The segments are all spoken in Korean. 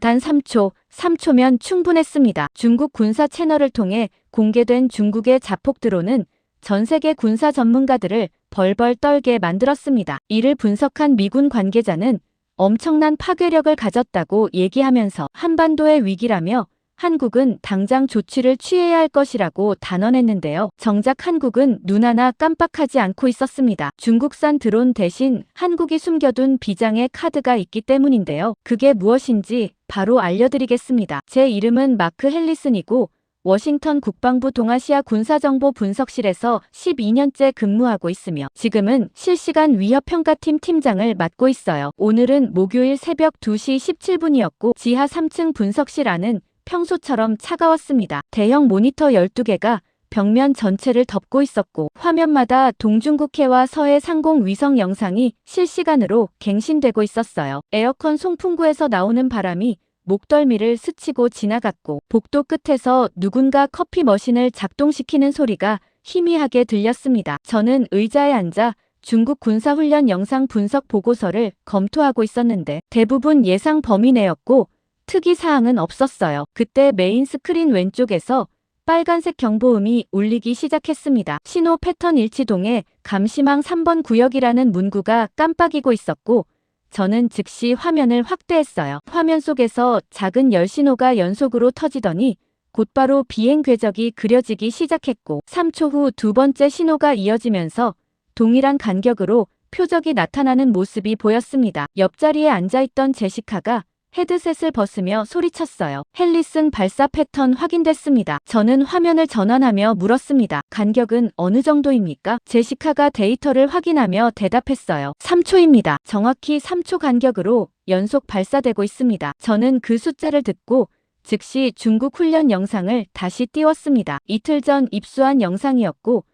단 3초면 충분했습니다. 중국 군사 채널을 통해 공개된 중국의 자폭 드론은 전 세계 군사 전문가들을 벌벌 떨게 만들었습니다. 이를 분석한 미군 관계자는 엄청난 파괴력을 가졌다고 얘기하면서 한반도의 위기라며 한국은 당장 조치를 취해야 할 것이라고 단언했는데요. 정작 한국은 눈 하나 깜빡하지 않고 있었습니다. 중국산 드론 대신 한국이 숨겨둔 비장의 카드가 있기 때문인데요. 그게 무엇인지 바로 알려드리겠습니다. 제 이름은 마크 헬리슨이고 워싱턴 국방부 동아시아 군사정보 분석실에서 12년째 근무하고 있으며 지금은 실시간 위협평가팀 팀장을 맡고 있어요. 오늘은 목요일 새벽 2시 17분이었고 지하 3층 분석실 안은 평소처럼 차가웠습니다. 대형 모니터 12개가 벽면 전체를 덮고 있었고 화면마다 동중국해와 서해 상공 위성 영상이 실시간으로 갱신되고 있었어요. 에어컨 송풍구에서 나오는 바람이 목덜미를 스치고 지나갔고 복도 끝에서 누군가 커피 머신을 작동시키는 소리가 희미하게 들렸습니다. 저는 의자에 앉아 중국 군사훈련 영상 분석 보고서를 검토하고 있었는데 대부분 예상 범위 내였고 특이사항은 없었어요. 그때 메인 스크린 왼쪽에서 빨간색 경보음이 울리기 시작했습니다. 신호 패턴 일치동에 감시망 3번 구역이라는 문구가 깜빡이고 있었고 저는 즉시 화면을 확대했어요. 화면 속에서 작은 열신호가 연속으로 터지더니 곧바로 비행 궤적이 그려지기 시작했고 3초 후 두 번째 신호가 이어지면서 동일한 간격으로 표적이 나타나는 모습이 보였습니다. 옆자리에 앉아있던 제시카가 헤드셋을 벗으며 소리쳤어요. 헬리슨 발사 패턴 확인됐습니다. 저는 화면을 전환하며 물었습니다. 간격은 어느 정도입니까? 제시카가 데이터를 확인하며 대답했어요. 3초입니다. 정확히 3초 간격으로 연속 발사되고 있습니다. 저는 그 숫자를 듣고 즉시 중국 훈련 영상을 다시 띄웠습니다. 이틀 전 입수한 영상이었고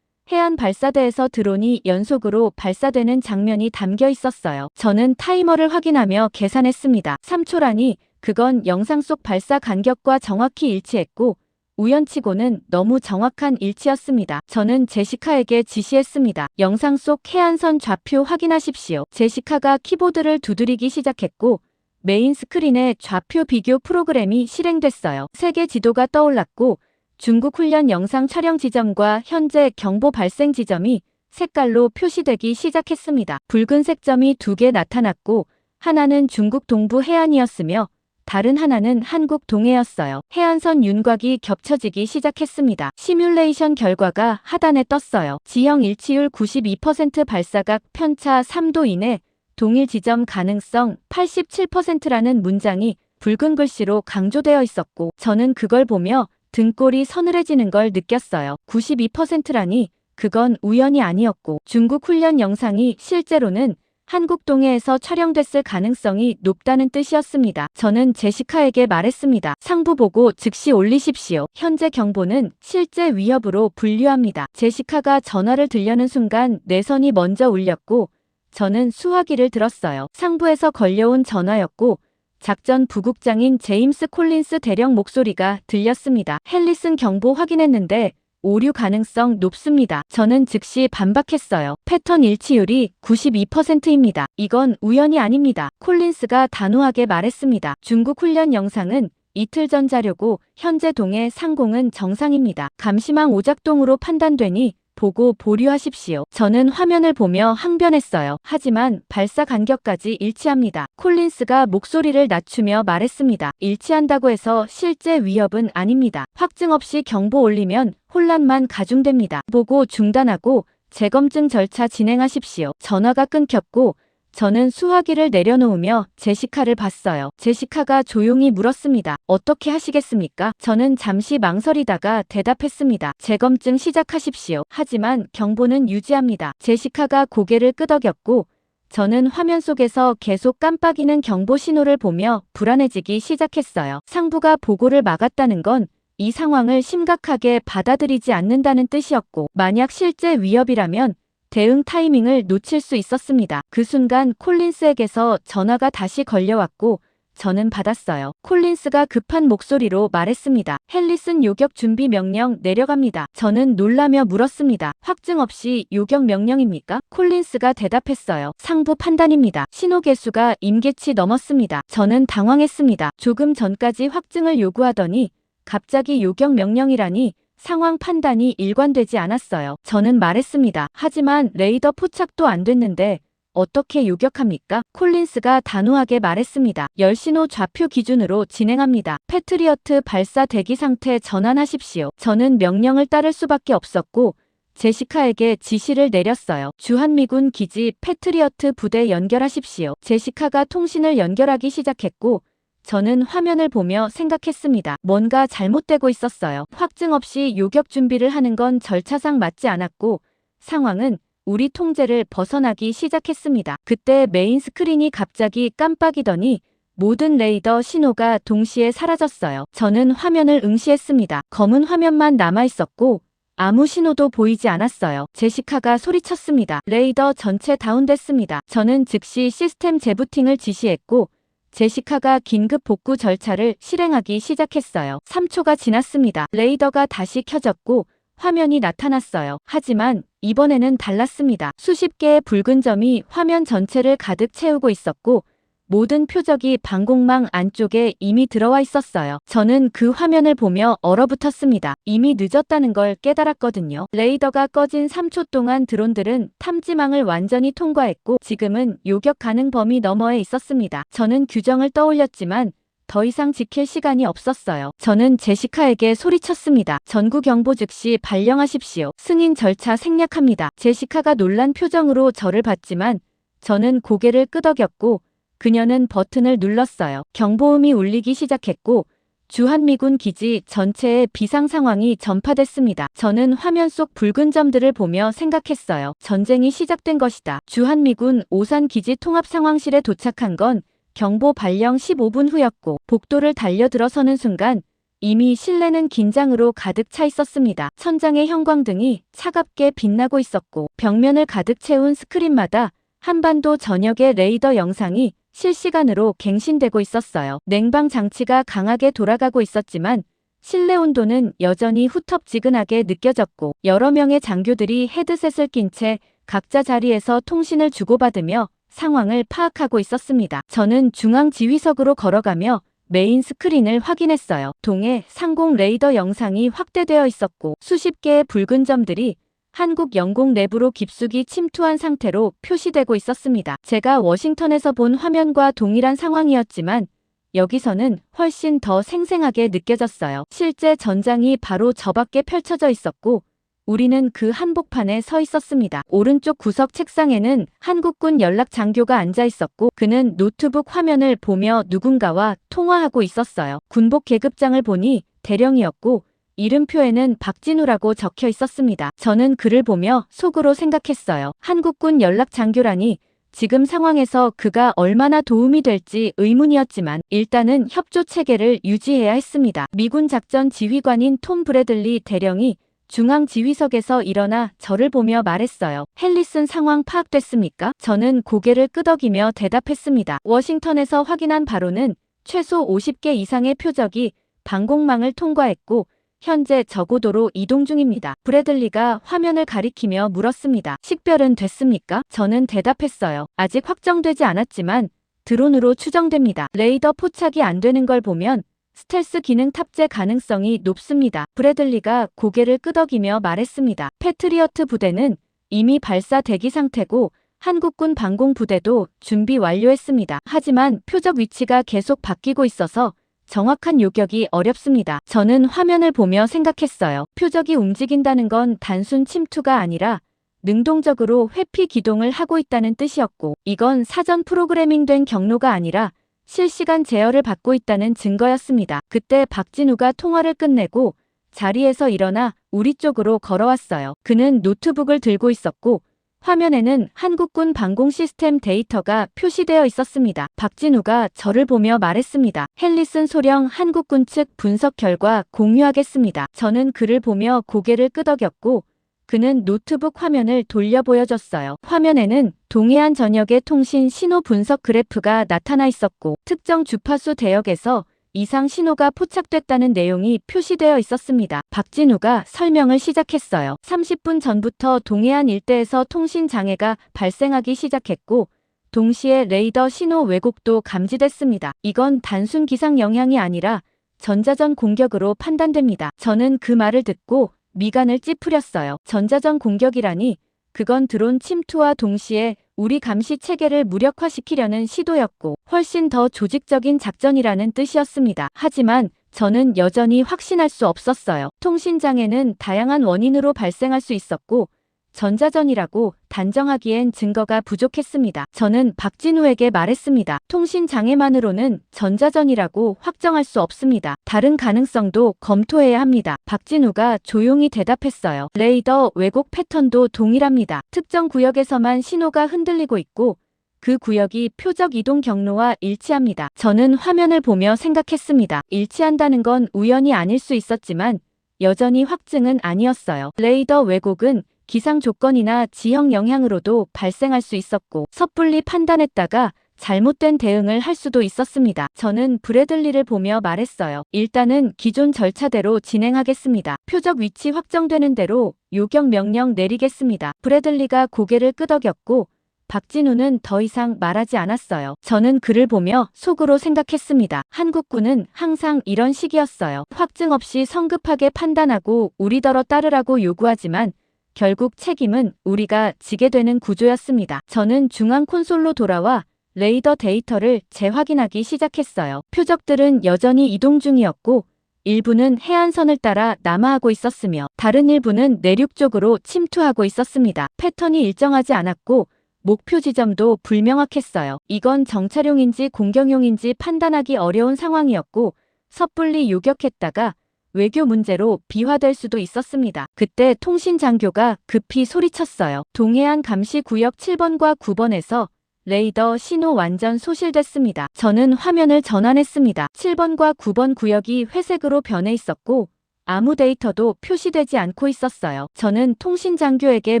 해안 발사대에서 드론이 연속으로 발사되는 장면이 담겨 있었어요. 저는 타이머를 확인하며 계산했습니다. 3초라니 그건 영상 속 발사 간격과 정확히 일치했고 우연치고는 너무 정확한 일치였습니다. 저는 제시카에게 지시했습니다. 영상 속 해안선 좌표 확인하십시오. 제시카가 키보드를 두드리기 시작했고 메인 스크린에 좌표 비교 프로그램이 실행됐어요. 세계 지도가 떠올랐고 중국 훈련 영상 촬영 지점과 현재 경보 발생 지점이 색깔로 표시되기 시작했습니다. 붉은색 점이 2개 나타났고 하나는 중국 동부 해안이었으며 다른 하나는 한국 동해였어요. 해안선 윤곽이 겹쳐지기 시작했습니다. 시뮬레이션 결과가 하단에 떴어요. 지형 일치율 92% 발사각 편차 3도 이내 동일 지점 가능성 87%라는 문장이 붉은 글씨로 강조되어 있었고 저는 그걸 보며 등골이 서늘해지는 걸 느꼈어요. 92%라니 그건 우연이 아니었고 중국 훈련 영상이 실제로는 한국 동해에서 촬영됐을 가능성이 높다는 뜻이었습니다. 저는 제시카에게 말했습니다. 상부 보고 즉시 올리십시오. 현재 경보는 실제 위협으로 분류합니다. 제시카가 전화를 들려는 순간 뇌선이 먼저 울렸고 저는 수화기를 들었어요. 상부에서 걸려온 전화였고 작전 부국장인 제임스 콜린스 대령 목소리가 들렸습니다. 헬리슨 경보 확인했는데 오류 가능성 높습니다. 저는 즉시 반박했어요. 패턴 일치율이 92%입니다. 이건 우연이 아닙니다. 콜린스가 단호하게 말했습니다. 중국 훈련 영상은 이틀 전 자료고 현재 동해 상공은 정상입니다. 감시망 오작동으로 판단되니 보고 보류하십시오. 저는 화면을 보며 항변했어요. 하지만 발사 간격까지 일치합니다. 콜린스가 목소리를 낮추며 말했습니다. 일치한다고 해서 실제 위협은 아닙니다. 확증 없이 경보 올리면 혼란만 가중됩니다. 보고 중단하고 재검증 절차 진행하십시오. 전화가 끊겼고 저는 수화기를 내려놓으며 제시카를 봤어요. 제시카가 조용히 물었습니다. 어떻게 하시겠습니까? 저는 잠시 망설이다가 대답했습니다. 재검증 시작하십시오. 하지만 경보는 유지합니다. 제시카가 고개를 끄덕였고 저는 화면 속에서 계속 깜빡이는 경보 신호를 보며 불안해지기 시작했어요. 상부가 보고를 막았다는 건 이 상황을 심각하게 받아들이지 않는다는 뜻이었고 만약 실제 위협이라면 대응 타이밍을 놓칠 수 있었습니다. 그 순간 콜린스에게서 전화가 다시 걸려왔고 저는 받았어요. 콜린스가 급한 목소리로 말했습니다. 헨리슨 요격 준비 명령 내려갑니다. 저는 놀라며 물었습니다. 확증 없이 요격 명령입니까? 콜린스가 대답했어요. 상부 판단입니다. 신호 개수가 임계치 넘었습니다. 저는 당황했습니다. 조금 전까지 확증을 요구하더니 갑자기 요격 명령이라니 상황 판단이 일관되지 않았어요. 저는 말했습니다. 하지만 레이더 포착도 안 됐는데 어떻게 요격합니까? 콜린스가 단호하게 말했습니다. 열신호 좌표 기준으로 진행합니다. 패트리어트 발사 대기 상태 전환하십시오. 저는 명령을 따를 수밖에 없었고 제시카에게 지시를 내렸어요. 주한미군 기지 패트리어트 부대 연결하십시오. 제시카가 통신을 연결하기 시작했고 저는 화면을 보며 생각했습니다. 뭔가 잘못되고 있었어요. 확증 없이 요격 준비를 하는 건 절차상 맞지 않았고 상황은 우리 통제를 벗어나기 시작했습니다. 그때 메인 스크린이 갑자기 깜빡이더니 모든 레이더 신호가 동시에 사라졌어요. 저는 화면을 응시했습니다. 검은 화면만 남아있었고 아무 신호도 보이지 않았어요. 제시카가 소리쳤습니다. 레이더 전체 다운됐습니다. 저는 즉시 시스템 재부팅을 지시했고 제시카가 긴급 복구 절차를 실행하기 시작했어요. 3초가 지났습니다. 레이더가 다시 켜졌고 화면이 나타났어요. 하지만 이번에는 달랐습니다. 수십 개의 붉은 점이 화면 전체를 가득 채우고 있었고 모든 표적이 방공망 안쪽에 이미 들어와 있었어요. 저는 그 화면을 보며 얼어붙었습니다. 이미 늦었다는 걸 깨달았거든요. 레이더가 꺼진 3초 동안 드론들은 탐지망을 완전히 통과했고 지금은 요격 가능 범위 너머에 있었습니다. 저는 규정을 떠올렸지만 더 이상 지킬 시간이 없었어요. 저는 제시카에게 소리쳤습니다. 전구 경보 즉시 발령하십시오. 승인 절차 생략합니다. 제시카가 놀란 표정으로 저를 봤지만 저는 고개를 끄덕였고 그녀는 버튼을 눌렀어요. 경보음이 울리기 시작했고 주한미군 기지 전체에 비상 상황이 전파됐습니다. 저는 화면 속 붉은 점들을 보며 생각했어요. 전쟁이 시작된 것이다. 주한미군 오산 기지 통합 상황실에 도착한 건 경보 발령 15분 후였고 복도를 달려들어서는 순간 이미 실내는 긴장으로 가득 차 있었습니다. 천장의 형광등이 차갑게 빛나고 있었고 벽면을 가득 채운 스크린마다 한반도 전역의 레이더 영상이 실시간으로 갱신되고 있었어요. 냉방 장치가 강하게 돌아가고 있었지만 실내 온도는 여전히 후텁지근하게 느껴졌고 여러 명의 장교들이 헤드셋을 낀 채 각자 자리에서 통신을 주고받으며 상황을 파악하고 있었습니다. 저는 중앙 지휘석으로 걸어가며 메인 스크린을 확인했어요. 동해 상공 레이더 영상이 확대되어 있었고 수십 개의 붉은 점들이 한국 영공 내부로 깊숙이 침투한 상태로 표시되고 있었습니다. 제가 워싱턴에서 본 화면과 동일한 상황이었지만 여기서는 훨씬 더 생생하게 느껴졌어요. 실제 전장이 바로 저 밖에 펼쳐져 있었고 우리는 그 한복판에 서 있었습니다. 오른쪽 구석 책상에는 한국군 연락 장교가 앉아 있었고 그는 노트북 화면을 보며 누군가와 통화하고 있었어요. 군복 계급장을 보니 대령이었고 이름표에는 박진우라고 적혀 있었습니다. 저는 그를 보며 속으로 생각했어요. 한국군 연락 장교라니 지금 상황에서 그가 얼마나 도움이 될지 의문이었지만 일단은 협조 체계를 유지해야 했습니다. 미군 작전 지휘관인 톰 브래들리 대령이 중앙 지휘석에서 일어나 저를 보며 말했어요. 헨리슨 상황 파악됐습니까? 저는 고개를 끄덕이며 대답했습니다. 워싱턴에서 확인한 바로는 최소 50개 이상의 표적이 방공망을 통과했고 현재 저고도로 이동 중입니다. 브래들리가 화면을 가리키며 물었습니다. 식별은 됐습니까? 저는 대답했어요. 아직 확정되지 않았지만 드론으로 추정됩니다. 레이더 포착이 안 되는 걸 보면 스텔스 기능 탑재 가능성이 높습니다. 브래들리가 고개를 끄덕이며 말했습니다. 패트리어트 부대는 이미 발사 대기 상태고 한국군 방공부대도 준비 완료했습니다. 하지만 표적 위치가 계속 바뀌고 있어서 정확한 요격이 어렵습니다. 저는 화면을 보며 생각했어요. 표적이 움직인다는 건 단순 침투가 아니라 능동적으로 회피 기동을 하고 있다는 뜻이었고 이건 사전 프로그래밍된 경로가 아니라 실시간 제어를 받고 있다는 증거였습니다. 그때 박진우가 통화를 끝내고 자리에서 일어나 우리 쪽으로 걸어왔어요. 그는 노트북을 들고 있었고 화면에는 한국군 방공 시스템 데이터가 표시되어 있었습니다. 박진우가 저를 보며 말했습니다. 헨리슨 소령 한국군 측 분석 결과 공유하겠습니다. 저는 그를 보며 고개를 끄덕였고 그는 노트북 화면을 돌려 보여줬어요. 화면에는 동해안 전역의 통신 신호 분석 그래프가 나타나 있었고 특정 주파수 대역에서 이상 신호가 포착됐다는 내용이 표시되어 있었습니다. 박진우가 설명을 시작했어요. 30분 전부터 동해안 일대에서 통신 장애가 발생하기 시작했고 동시에 레이더 신호 왜곡도 감지됐습니다. 이건 단순 기상 영향이 아니라 전자전 공격으로 판단됩니다. 저는 그 말을 듣고 미간을 찌푸렸어요. 전자전 공격이라니 그건 드론 침투와 동시에 우리 감시 체계를 무력화시키려는 시도였고 훨씬 더 조직적인 작전이라는 뜻이었습니다. 하지만 저는 여전히 확신할 수 없었어요. 통신장애는 다양한 원인으로 발생할 수 있었고 전자전이라고 단정하기엔 증거가 부족했습니다. 저는 박진우에게 말했습니다. 통신장애만으로는 전자전이라고 확정할 수 없습니다. 다른 가능성도 검토해야 합니다. 박진우가 조용히 대답했어요. 레이더 왜곡 패턴도 동일합니다. 특정 구역에서만 신호가 흔들리고 있고 그 구역이 표적 이동 경로와 일치합니다. 저는 화면을 보며 생각했습니다. 일치한다는 건 우연이 아닐 수 있었지만 여전히 확증은 아니었어요. 레이더 왜곡은 기상 조건이나 지형 영향으로도 발생할 수 있었고 섣불리 판단했다가 잘못된 대응을 할 수도 있었습니다. 저는 브래들리를 보며 말했어요. 일단은 기존 절차대로 진행하겠습니다. 표적 위치 확정되는 대로 요격 명령 내리겠습니다. 브래들리가 고개를 끄덕였고 박진우는 더 이상 말하지 않았어요. 저는 그를 보며 속으로 생각했습니다. 한국군은 항상 이런 식이었어요. 확증 없이 성급하게 판단하고 우리더러 따르라고 요구하지만 결국 책임은 우리가 지게 되는 구조였습니다. 저는 중앙 콘솔로 돌아와 레이더 데이터를 재확인하기 시작했어요. 표적들은 여전히 이동 중이었고 일부는 해안선을 따라 남하하고 있었으며 다른 일부는 내륙 쪽으로 침투하고 있었습니다. 패턴이 일정하지 않았고 목표 지점도 불명확했어요. 이건 정찰용인지 공격용인지 판단하기 어려운 상황이었고 섣불리 요격했다가 외교 문제로 비화될 수도 있었습니다. 그때 통신장교가 급히 소리쳤어요. 동해안 감시구역 7번과 9번에서 레이더 신호 완전 소실됐습니다. 저는 화면을 전환했습니다. 7번과 9번 구역이 회색으로 변해 있었고 아무 데이터도 표시되지 않고 있었어요. 저는 통신장교에게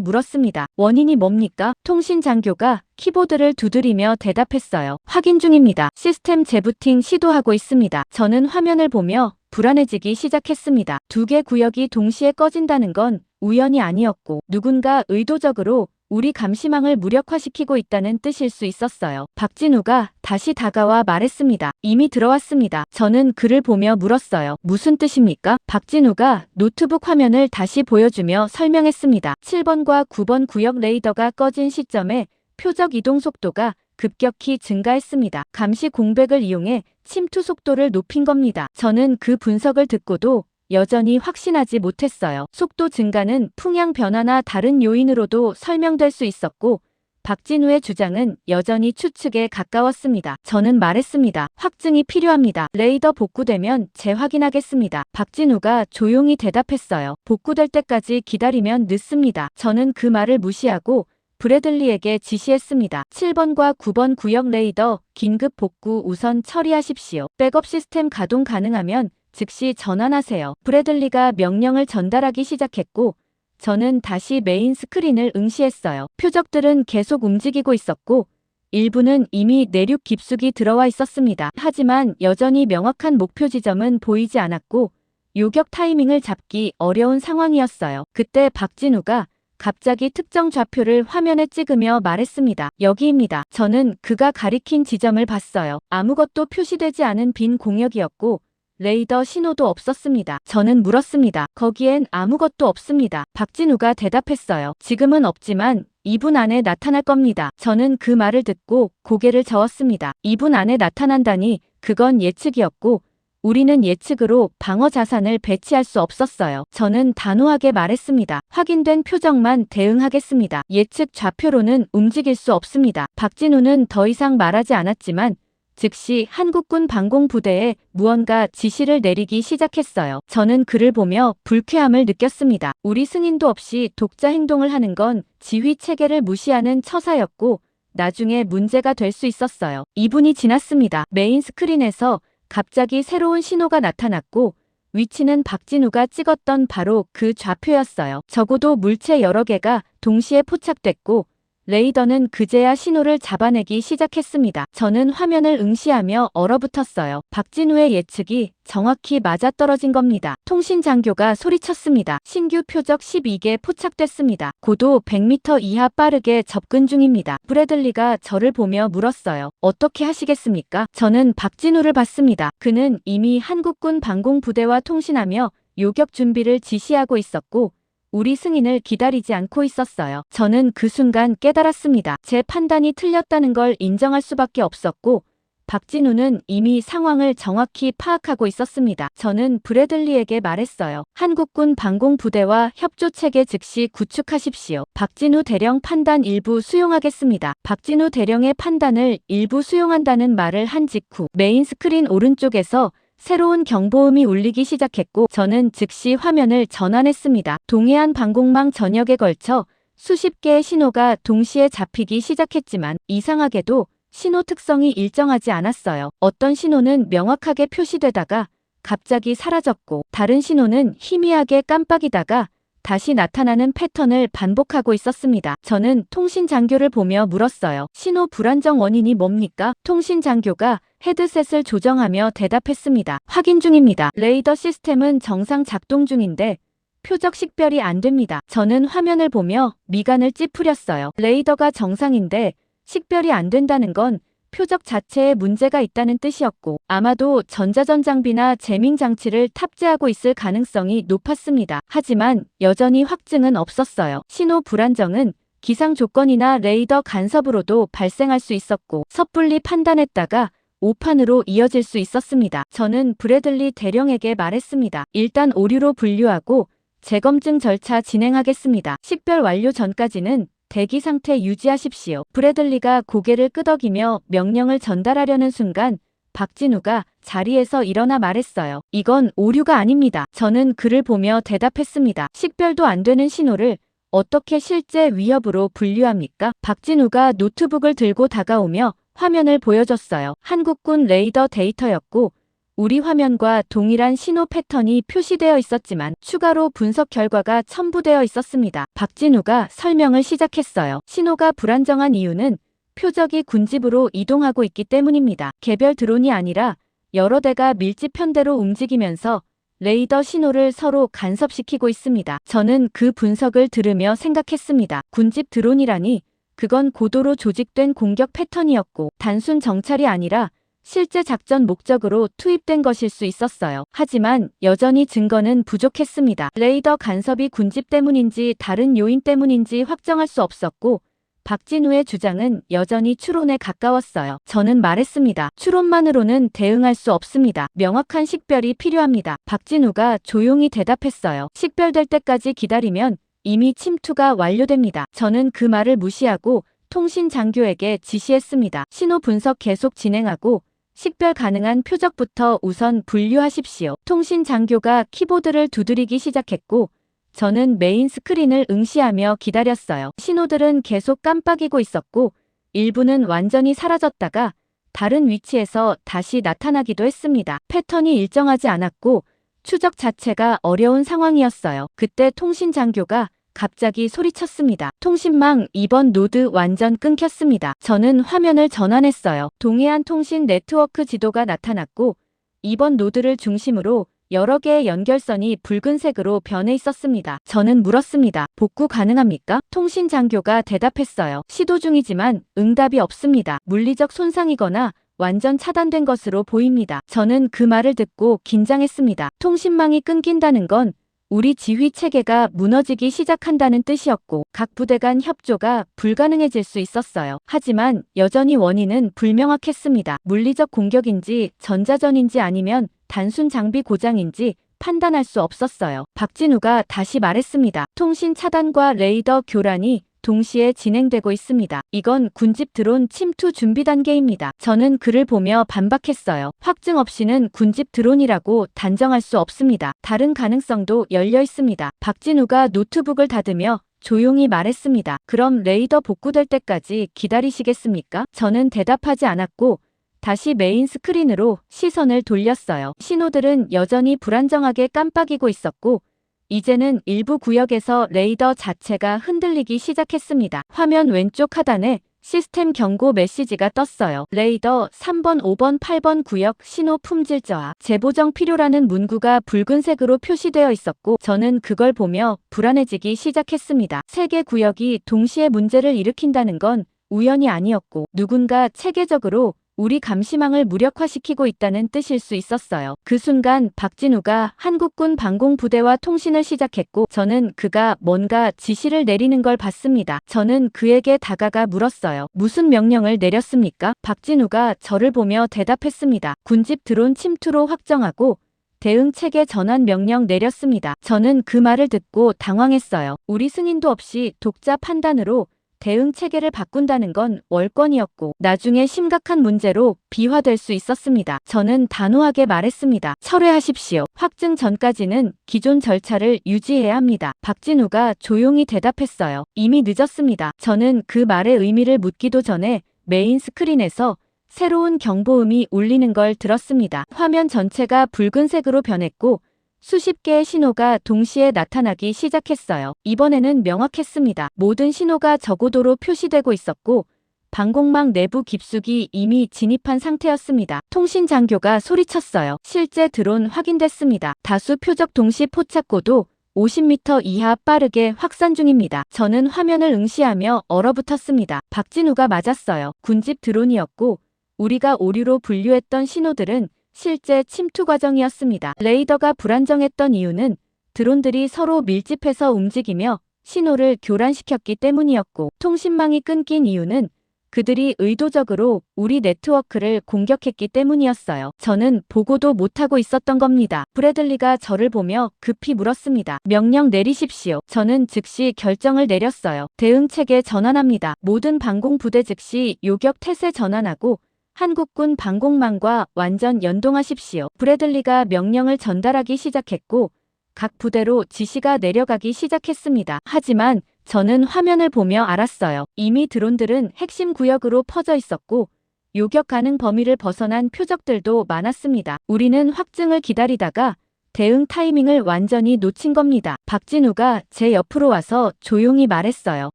물었습니다. 원인이 뭡니까? 통신장교가 키보드를 두드리며 대답했어요. 확인 중입니다. 시스템 재부팅 시도하고 있습니다. 저는 화면을 보며 불안해지기 시작했습니다. 두 개 구역이 동시에 꺼진다는 건 우연이 아니었고 누군가 의도적으로 우리 감시망을 무력화시키고 있다는 뜻일 수 있었어요. 박진우가 다시 다가와 말했습니다. 이미 들어왔습니다. 저는 그를 보며 물었어요. 무슨 뜻입니까? 박진우가 노트북 화면을 다시 보여주며 설명했습니다. 7번과 9번 구역 레이더가 꺼진 시점에 표적 이동 속도가 급격히 증가했습니다. 감시 공백을 이용해 침투 속도를 높인 겁니다. 저는 그 분석을 듣고도 여전히 확신하지 못했어요. 속도 증가는 풍향 변화나 다른 요인으로도 설명될 수 있었고 박진우의 주장은 여전히 추측에 가까웠습니다. 저는 말했습니다. 확증이 필요합니다. 레이더 복구되면 재확인하겠습니다. 박진우가 조용히 대답했어요. 복구될 때까지 기다리면 늦습니다. 저는 그 말을 무시하고 브래들리에게 지시했습니다. 7번과 9번 구역 레이더 긴급 복구 우선 처리하십시오. 백업 시스템 가동 가능하면 즉시 전환하세요. 브래들리가 명령을 전달하기 시작했고 저는 다시 메인 스크린을 응시했어요. 표적들은 계속 움직이고 있었고 일부는 이미 내륙 깊숙이 들어와 있었습니다. 하지만 여전히 명확한 목표 지점은 보이지 않았고 요격 타이밍을 잡기 어려운 상황이었어요. 그때 박진우가 갑자기 특정 좌표를 화면에 찍으며 말했습니다. 여기입니다. 저는 그가 가리킨 지점을 봤어요. 아무것도 표시되지 않은 빈 공역이었고 레이더 신호도 없었습니다. 저는 물었습니다. 거기엔 아무것도 없습니다. 박진우가 대답했어요. 지금은 없지만 2분 안에 나타날 겁니다. 저는 그 말을 듣고 고개를 저었습니다. 2분 안에 나타난다니 그건 예측이었고 우리는 예측으로 방어 자산을 배치할 수 없었어요. 저는 단호하게 말했습니다. 확인된 표적만 대응하겠습니다. 예측 좌표로는 움직일 수 없습니다. 박진우는 더 이상 말하지 않았지만 즉시 한국군 방공부대에 무언가 지시를 내리기 시작했어요. 저는 그를 보며 불쾌함을 느꼈습니다. 우리 승인도 없이 독자 행동을 하는 건 지휘 체계를 무시하는 처사였고 나중에 문제가 될 수 있었어요. 2분이 지났습니다. 메인 스크린에서 갑자기 새로운 신호가 나타났고 위치는 박진우가 찍었던 바로 그 좌표였어요. 적어도 물체 여러 개가 동시에 포착됐고 레이더는 그제야 신호를 잡아내기 시작했습니다. 저는 화면을 응시하며 얼어붙었어요. 박진우의 예측이 정확히 맞아떨어진 겁니다. 통신 장교가 소리쳤습니다. 신규 표적 12개 포착됐습니다. 고도 100m 이하 빠르게 접근 중입니다. 브래들리가 저를 보며 물었어요. 어떻게 하시겠습니까? 저는 박진우를 봤습니다. 그는 이미 한국군 방공부대와 통신하며 요격 준비를 지시하고 있었고 우리 승인을 기다리지 않고 있었어요. 저는 그 순간 깨달았습니다. 제 판단이 틀렸다는 걸 인정할 수밖에 없었고 박진우는 이미 상황을 정확히 파악하고 있었습니다. 저는 브래들리에게 말했어요. 한국군 방공부대와 협조체계 즉시 구축하십시오. 박진우 대령 판단 일부 수용하겠습니다. 박진우 대령의 판단을 일부 수용한다는 말을 한 직후 메인 스크린 오른쪽에서 새로운 경보음이 울리기 시작했고 저는 즉시 화면을 전환했습니다. 동해안 방공망 전역에 걸쳐 수십 개의 신호가 동시에 잡히기 시작했지만 이상하게도 신호 특성이 일정하지 않았어요. 어떤 신호는 명확하게 표시되다가 갑자기 사라졌고 다른 신호는 희미하게 깜빡이다가 다시 나타나는 패턴을 반복하고 있었습니다. 저는 통신 장교를 보며 물었어요. 신호 불안정 원인이 뭡니까? 통신 장교가 헤드셋을 조정하며 대답했습니다. 확인 중입니다. 레이더 시스템은 정상 작동 중인데 표적 식별이 안 됩니다. 저는 화면을 보며 미간을 찌푸렸어요. 레이더가 정상인데 식별이 안 된다는 건 표적 자체에 문제가 있다는 뜻이었고 아마도 전자전 장비나 재밍 장치를 탑재하고 있을 가능성이 높았습니다. 하지만 여전히 확증은 없었어요. 신호 불안정은 기상 조건이나 레이더 간섭으로도 발생할 수 있었고 섣불리 판단했다가 오판으로 이어질 수 있었습니다. 저는 브래들리 대령에게 말했습니다. 일단 오류로 분류하고 재검증 절차 진행하겠습니다. 식별 완료 전까지는 대기 상태 유지하십시오. 브래들리가 고개를 끄덕이며 명령을 전달하려는 순간 박진우가 자리에서 일어나 말했어요. 이건 오류가 아닙니다. 저는 그를 보며 대답했습니다. 식별도 안 되는 신호를 어떻게 실제 위협으로 분류합니까? 박진우가 노트북을 들고 다가오며 화면을 보여줬어요. 한국군 레이더 데이터였고 우리 화면과 동일한 신호 패턴이 표시되어 있었지만 추가로 분석 결과가 첨부되어 있었습니다. 박진우가 설명을 시작했어요. 신호가 불안정한 이유는 표적이 군집으로 이동하고 있기 때문입니다. 개별 드론이 아니라 여러 대가 밀집편대로 움직이면서 레이더 신호를 서로 간섭시키고 있습니다. 저는 그 분석을 들으며 생각했습니다. 군집 드론이라니 그건 고도로 조직된 공격 패턴이었고 단순 정찰이 아니라 실제 작전 목적으로 투입된 것일 수 있었어요. 하지만 여전히 증거는 부족했습니다. 레이더 간섭이 군집 때문인지 다른 요인 때문인지 확정할 수 없었고 박진우의 주장은 여전히 추론에 가까웠어요. 저는 말했습니다. 추론만으로는 대응할 수 없습니다. 명확한 식별이 필요합니다. 박진우가 조용히 대답했어요. 식별될 때까지 기다리면 이미 침투가 완료됩니다. 저는 그 말을 무시하고 통신 장교에게 지시했습니다. 신호 분석 계속 진행하고 식별 가능한 표적부터 우선 분류하십시오. 통신 장교가 키보드를 두드리기 시작했고 저는 메인 스크린을 응시하며 기다렸어요. 신호들은 계속 깜빡이고 있었고 일부는 완전히 사라졌다가 다른 위치에서 다시 나타나기도 했습니다. 패턴이 일정하지 않았고 추적 자체가 어려운 상황이었어요. 그때 통신 장교가 갑자기 소리쳤습니다. 통신망 2번 노드 완전 끊겼습니다. 저는 화면을 전환했어요. 동해안 통신 네트워크 지도가 나타났고 2번 노드를 중심으로 여러 개의 연결선이 붉은색으로 변해 있었습니다. 저는 물었습니다. 복구 가능합니까? 통신 장교가 대답했어요. 시도 중이지만 응답이 없습니다. 물리적 손상이거나 완전 차단된 것으로 보입니다. 저는 그 말을 듣고 긴장했습니다. 통신망이 끊긴다는 건 우리 지휘 체계가 무너지기 시작한다는 뜻이었고 각 부대 간 협조가 불가능해질 수 있었어요. 하지만 여전히 원인은 불명확했습니다. 물리적 공격인지 전자전인지 아니면 단순 장비 고장인지 판단할 수 없었어요. 박진우가 다시 말했습니다. 통신 차단과 레이더 교란이 동시에 진행되고 있습니다. 이건 군집 드론 침투 준비 단계입니다. 저는 그를 보며 반박했어요. 확증 없이는 군집 드론이라고 단정할 수 없습니다. 다른 가능성도 열려 있습니다. 박진우가 노트북을 닫으며 조용히 말했습니다. 그럼 레이더 복구될 때까지 기다리시겠습니까? 저는 대답하지 않았고 다시 메인 스크린으로 시선을 돌렸어요. 신호들은 여전히 불안정하게 깜빡이고 있었고 이제는 일부 구역에서 레이더 자체가 흔들리기 시작했습니다. 화면 왼쪽 하단에 시스템 경고 메시지가 떴어요. 레이더 3번, 5번, 8번 구역 신호 품질 저하, 재보정 필요라는 문구가 붉은색으로 표시되어 있었고 저는 그걸 보며 불안해지기 시작했습니다. 3개 구역이 동시에 문제를 일으킨다는 건 우연이 아니었고 누군가 체계적으로 우리 감시망을 무력화시키고 있다는 뜻일 수 있었어요. 그 순간 박진우가 한국군 방공부대와 통신을 시작했고 저는 그가 뭔가 지시를 내리는 걸 봤습니다. 저는 그에게 다가가 물었어요. 무슨 명령을 내렸습니까? 박진우가 저를 보며 대답했습니다. 군집 드론 침투로 확정하고 대응 체계 전환 명령 내렸습니다. 저는 그 말을 듣고 당황했어요. 우리 승인도 없이 독자 판단으로 대응 체계를 바꾼다는 건 월권이었고 나중에 심각한 문제로 비화될 수 있었습니다. 저는 단호하게 말했습니다. 철회하십시오. 확증 전까지는 기존 절차를 유지해야 합니다. 박진우가 조용히 대답했어요. 이미 늦었습니다. 저는 그 말의 의미를 묻기도 전에 메인 스크린에서 새로운 경보음이 울리는 걸 들었습니다. 화면 전체가 붉은색으로 변했고 수십 개의 신호가 동시에 나타나기 시작했어요. 이번에는 명확했습니다. 모든 신호가 저고도로 표시되고 있었고 방공망 내부 깊숙이 이미 진입한 상태였습니다. 통신 장교가 소리쳤어요. 실제 드론 확인됐습니다. 다수 표적 동시 포착고도 50m 이하 빠르게 확산 중입니다. 저는 화면을 응시하며 얼어붙었습니다. 박진우가 맞았어요. 군집 드론이었고 우리가 오류로 분류했던 신호들은 실제 침투 과정이었습니다. 레이더가 불안정했던 이유는 드론들이 서로 밀집해서 움직이며 신호를 교란시켰기 때문이었고 통신망이 끊긴 이유는 그들이 의도적으로 우리 네트워크를 공격했기 때문이었어요. 저는 보고도 못하고 있었던 겁니다. 브래들리가 저를 보며 급히 물었습니다. 명령 내리십시오. 저는 즉시 결정을 내렸어요. 대응 체계 전환합니다. 모든 방공부대 즉시 요격 태세 전환하고 한국군 방공망과 완전 연동하십시오. 브래들리가 명령을 전달하기 시작했고 각 부대로 지시가 내려가기 시작했습니다. 하지만 저는 화면을 보며 알았어요. 이미 드론들은 핵심 구역으로 퍼져 있었고 요격 가능 범위를 벗어난 표적들도 많았습니다. 우리는 확증을 기다리다가 대응 타이밍을 완전히 놓친 겁니다. 박진우가 제 옆으로 와서 조용히 말했어요.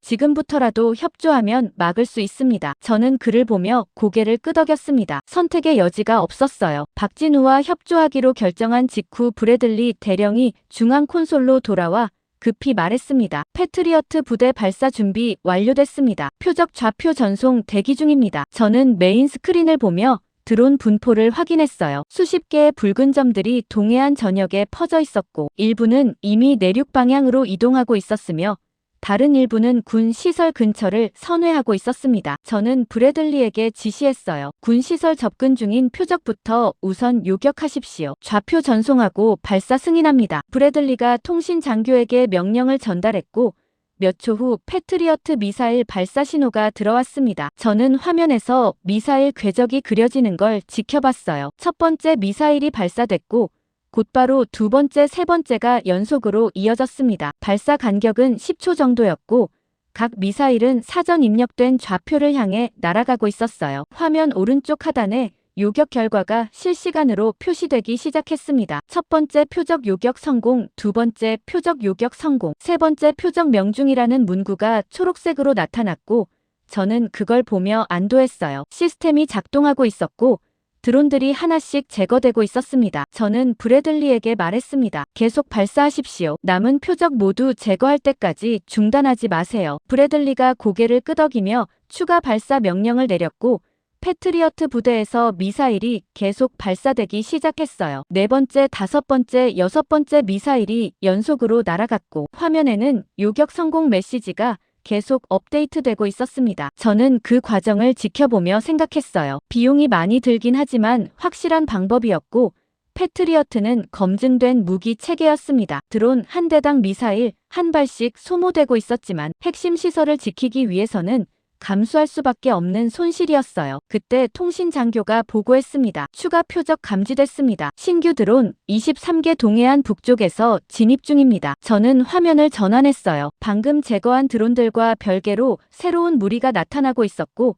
지금부터라도 협조하면 막을 수 있습니다. 저는 그를 보며 고개를 끄덕였습니다. 선택의 여지가 없었어요. 박진우와 협조하기로 결정한 직후 브래들리 대령이 중앙 콘솔로 돌아와 급히 말했습니다. 패트리어트 부대 발사 준비 완료됐습니다. 표적 좌표 전송 대기 중입니다. 저는 메인 스크린을 보며 드론 분포를 확인했어요. 수십 개의 붉은 점들이 동해안 전역에 퍼져 있었고 일부는 이미 내륙 방향으로 이동하고 있었으며 다른 일부는 군 시설 근처를 선회하고 있었습니다. 저는 브래들리에게 지시했어요. 군 시설 접근 중인 표적부터 우선 요격하십시오. 좌표 전송하고 발사 승인합니다. 브래들리가 통신 장교에게 명령을 전달했고 몇 초 후 패트리어트 미사일 발사 신호가 들어왔습니다. 저는 화면에서 미사일 궤적이 그려지는 걸 지켜봤어요. 첫 번째 미사일이 발사됐고 곧바로 두 번째, 세 번째가 연속으로 이어졌습니다. 발사 간격은 10초 정도였고 각 미사일은 사전 입력된 좌표를 향해 날아가고 있었어요. 화면 오른쪽 하단에 요격 결과가 실시간으로 표시되기 시작했습니다. 첫 번째 표적 요격 성공, 두 번째 표적 요격 성공, 세 번째 표적 명중이라는 문구가 초록색으로 나타났고 저는 그걸 보며 안도했어요. 시스템이 작동하고 있었고 드론들이 하나씩 제거되고 있었습니다. 저는 브래들리에게 말했습니다. 계속 발사하십시오. 남은 표적 모두 제거할 때까지 중단하지 마세요. 브래들리가 고개를 끄덕이며 추가 발사 명령을 내렸고 패트리어트 부대에서 미사일이 계속 발사되기 시작했어요. 네 번째, 다섯 번째, 여섯 번째 미사일이 연속으로 날아갔고 화면에는 요격 성공 메시지가 계속 업데이트되고 있었습니다. 저는 그 과정을 지켜보며 생각했어요. 비용이 많이 들긴 하지만 확실한 방법이었고 패트리어트는 검증된 무기 체계였습니다. 드론 한 대당 미사일 한 발씩 소모되고 있었지만 핵심 시설을 지키기 위해서는 감수할 수밖에 없는 손실이었어요. 그때 통신 장교가 보고했습니다. 추가 표적 감지됐습니다. 신규 드론 23개 동해안 북쪽에서 진입 중입니다. 저는 화면을 전환했어요. 방금 제거한 드론들과 별개로 새로운 무리가 나타나고 있었고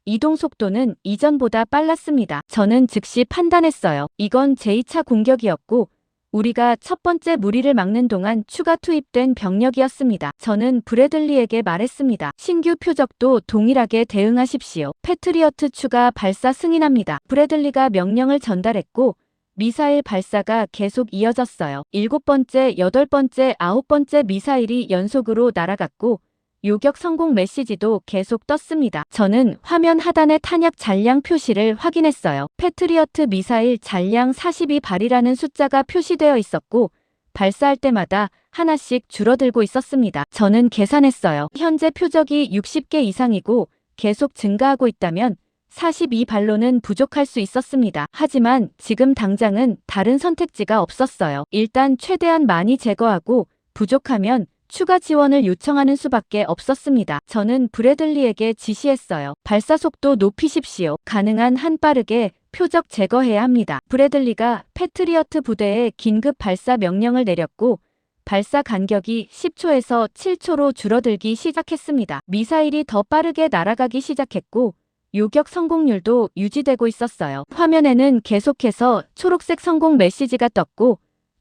이동 속도는 이전보다 빨랐습니다. 저는 즉시 판단했어요. 이건 제2차 공격이었고 우리가 첫 번째 무리를 막는 동안 추가 투입된 병력이었습니다. 저는 브래들리에게 말했습니다. 신규 표적도 동일하게 대응하십시오. 패트리어트 추가 발사 승인합니다. 브래들리가 명령을 전달했고 미사일 발사가 계속 이어졌어요. 7번째, 8번째, 9번째 미사일이 연속으로 날아갔고 요격 성공 메시지도 계속 떴습니다. 저는 화면 하단의 탄약 잔량 표시를 확인했어요. 패트리어트 미사일 잔량 42발이라는 숫자가 표시되어 있었고 발사할 때마다 하나씩 줄어들고 있었습니다. 저는 계산했어요. 현재 표적이 60개 이상이고 계속 증가하고 있다면 42발로는 부족할 수 있었습니다. 하지만 지금 당장은 다른 선택지가 없었어요. 일단 최대한 많이 제거하고 부족하면 추가 지원을 요청하는 수밖에 없었습니다. 저는 브래들리에게 지시했어요. 발사 속도 높이십시오. 가능한 한 빠르게 표적 제거해야 합니다. 브래들리가 패트리어트 부대에 긴급 발사 명령을 내렸고 발사 간격이 10초에서 7초로 줄어들기 시작했습니다. 미사일이 더 빠르게 날아가기 시작했고 요격 성공률도 유지되고 있었어요. 화면에는 계속해서 초록색 성공 메시지가 떴고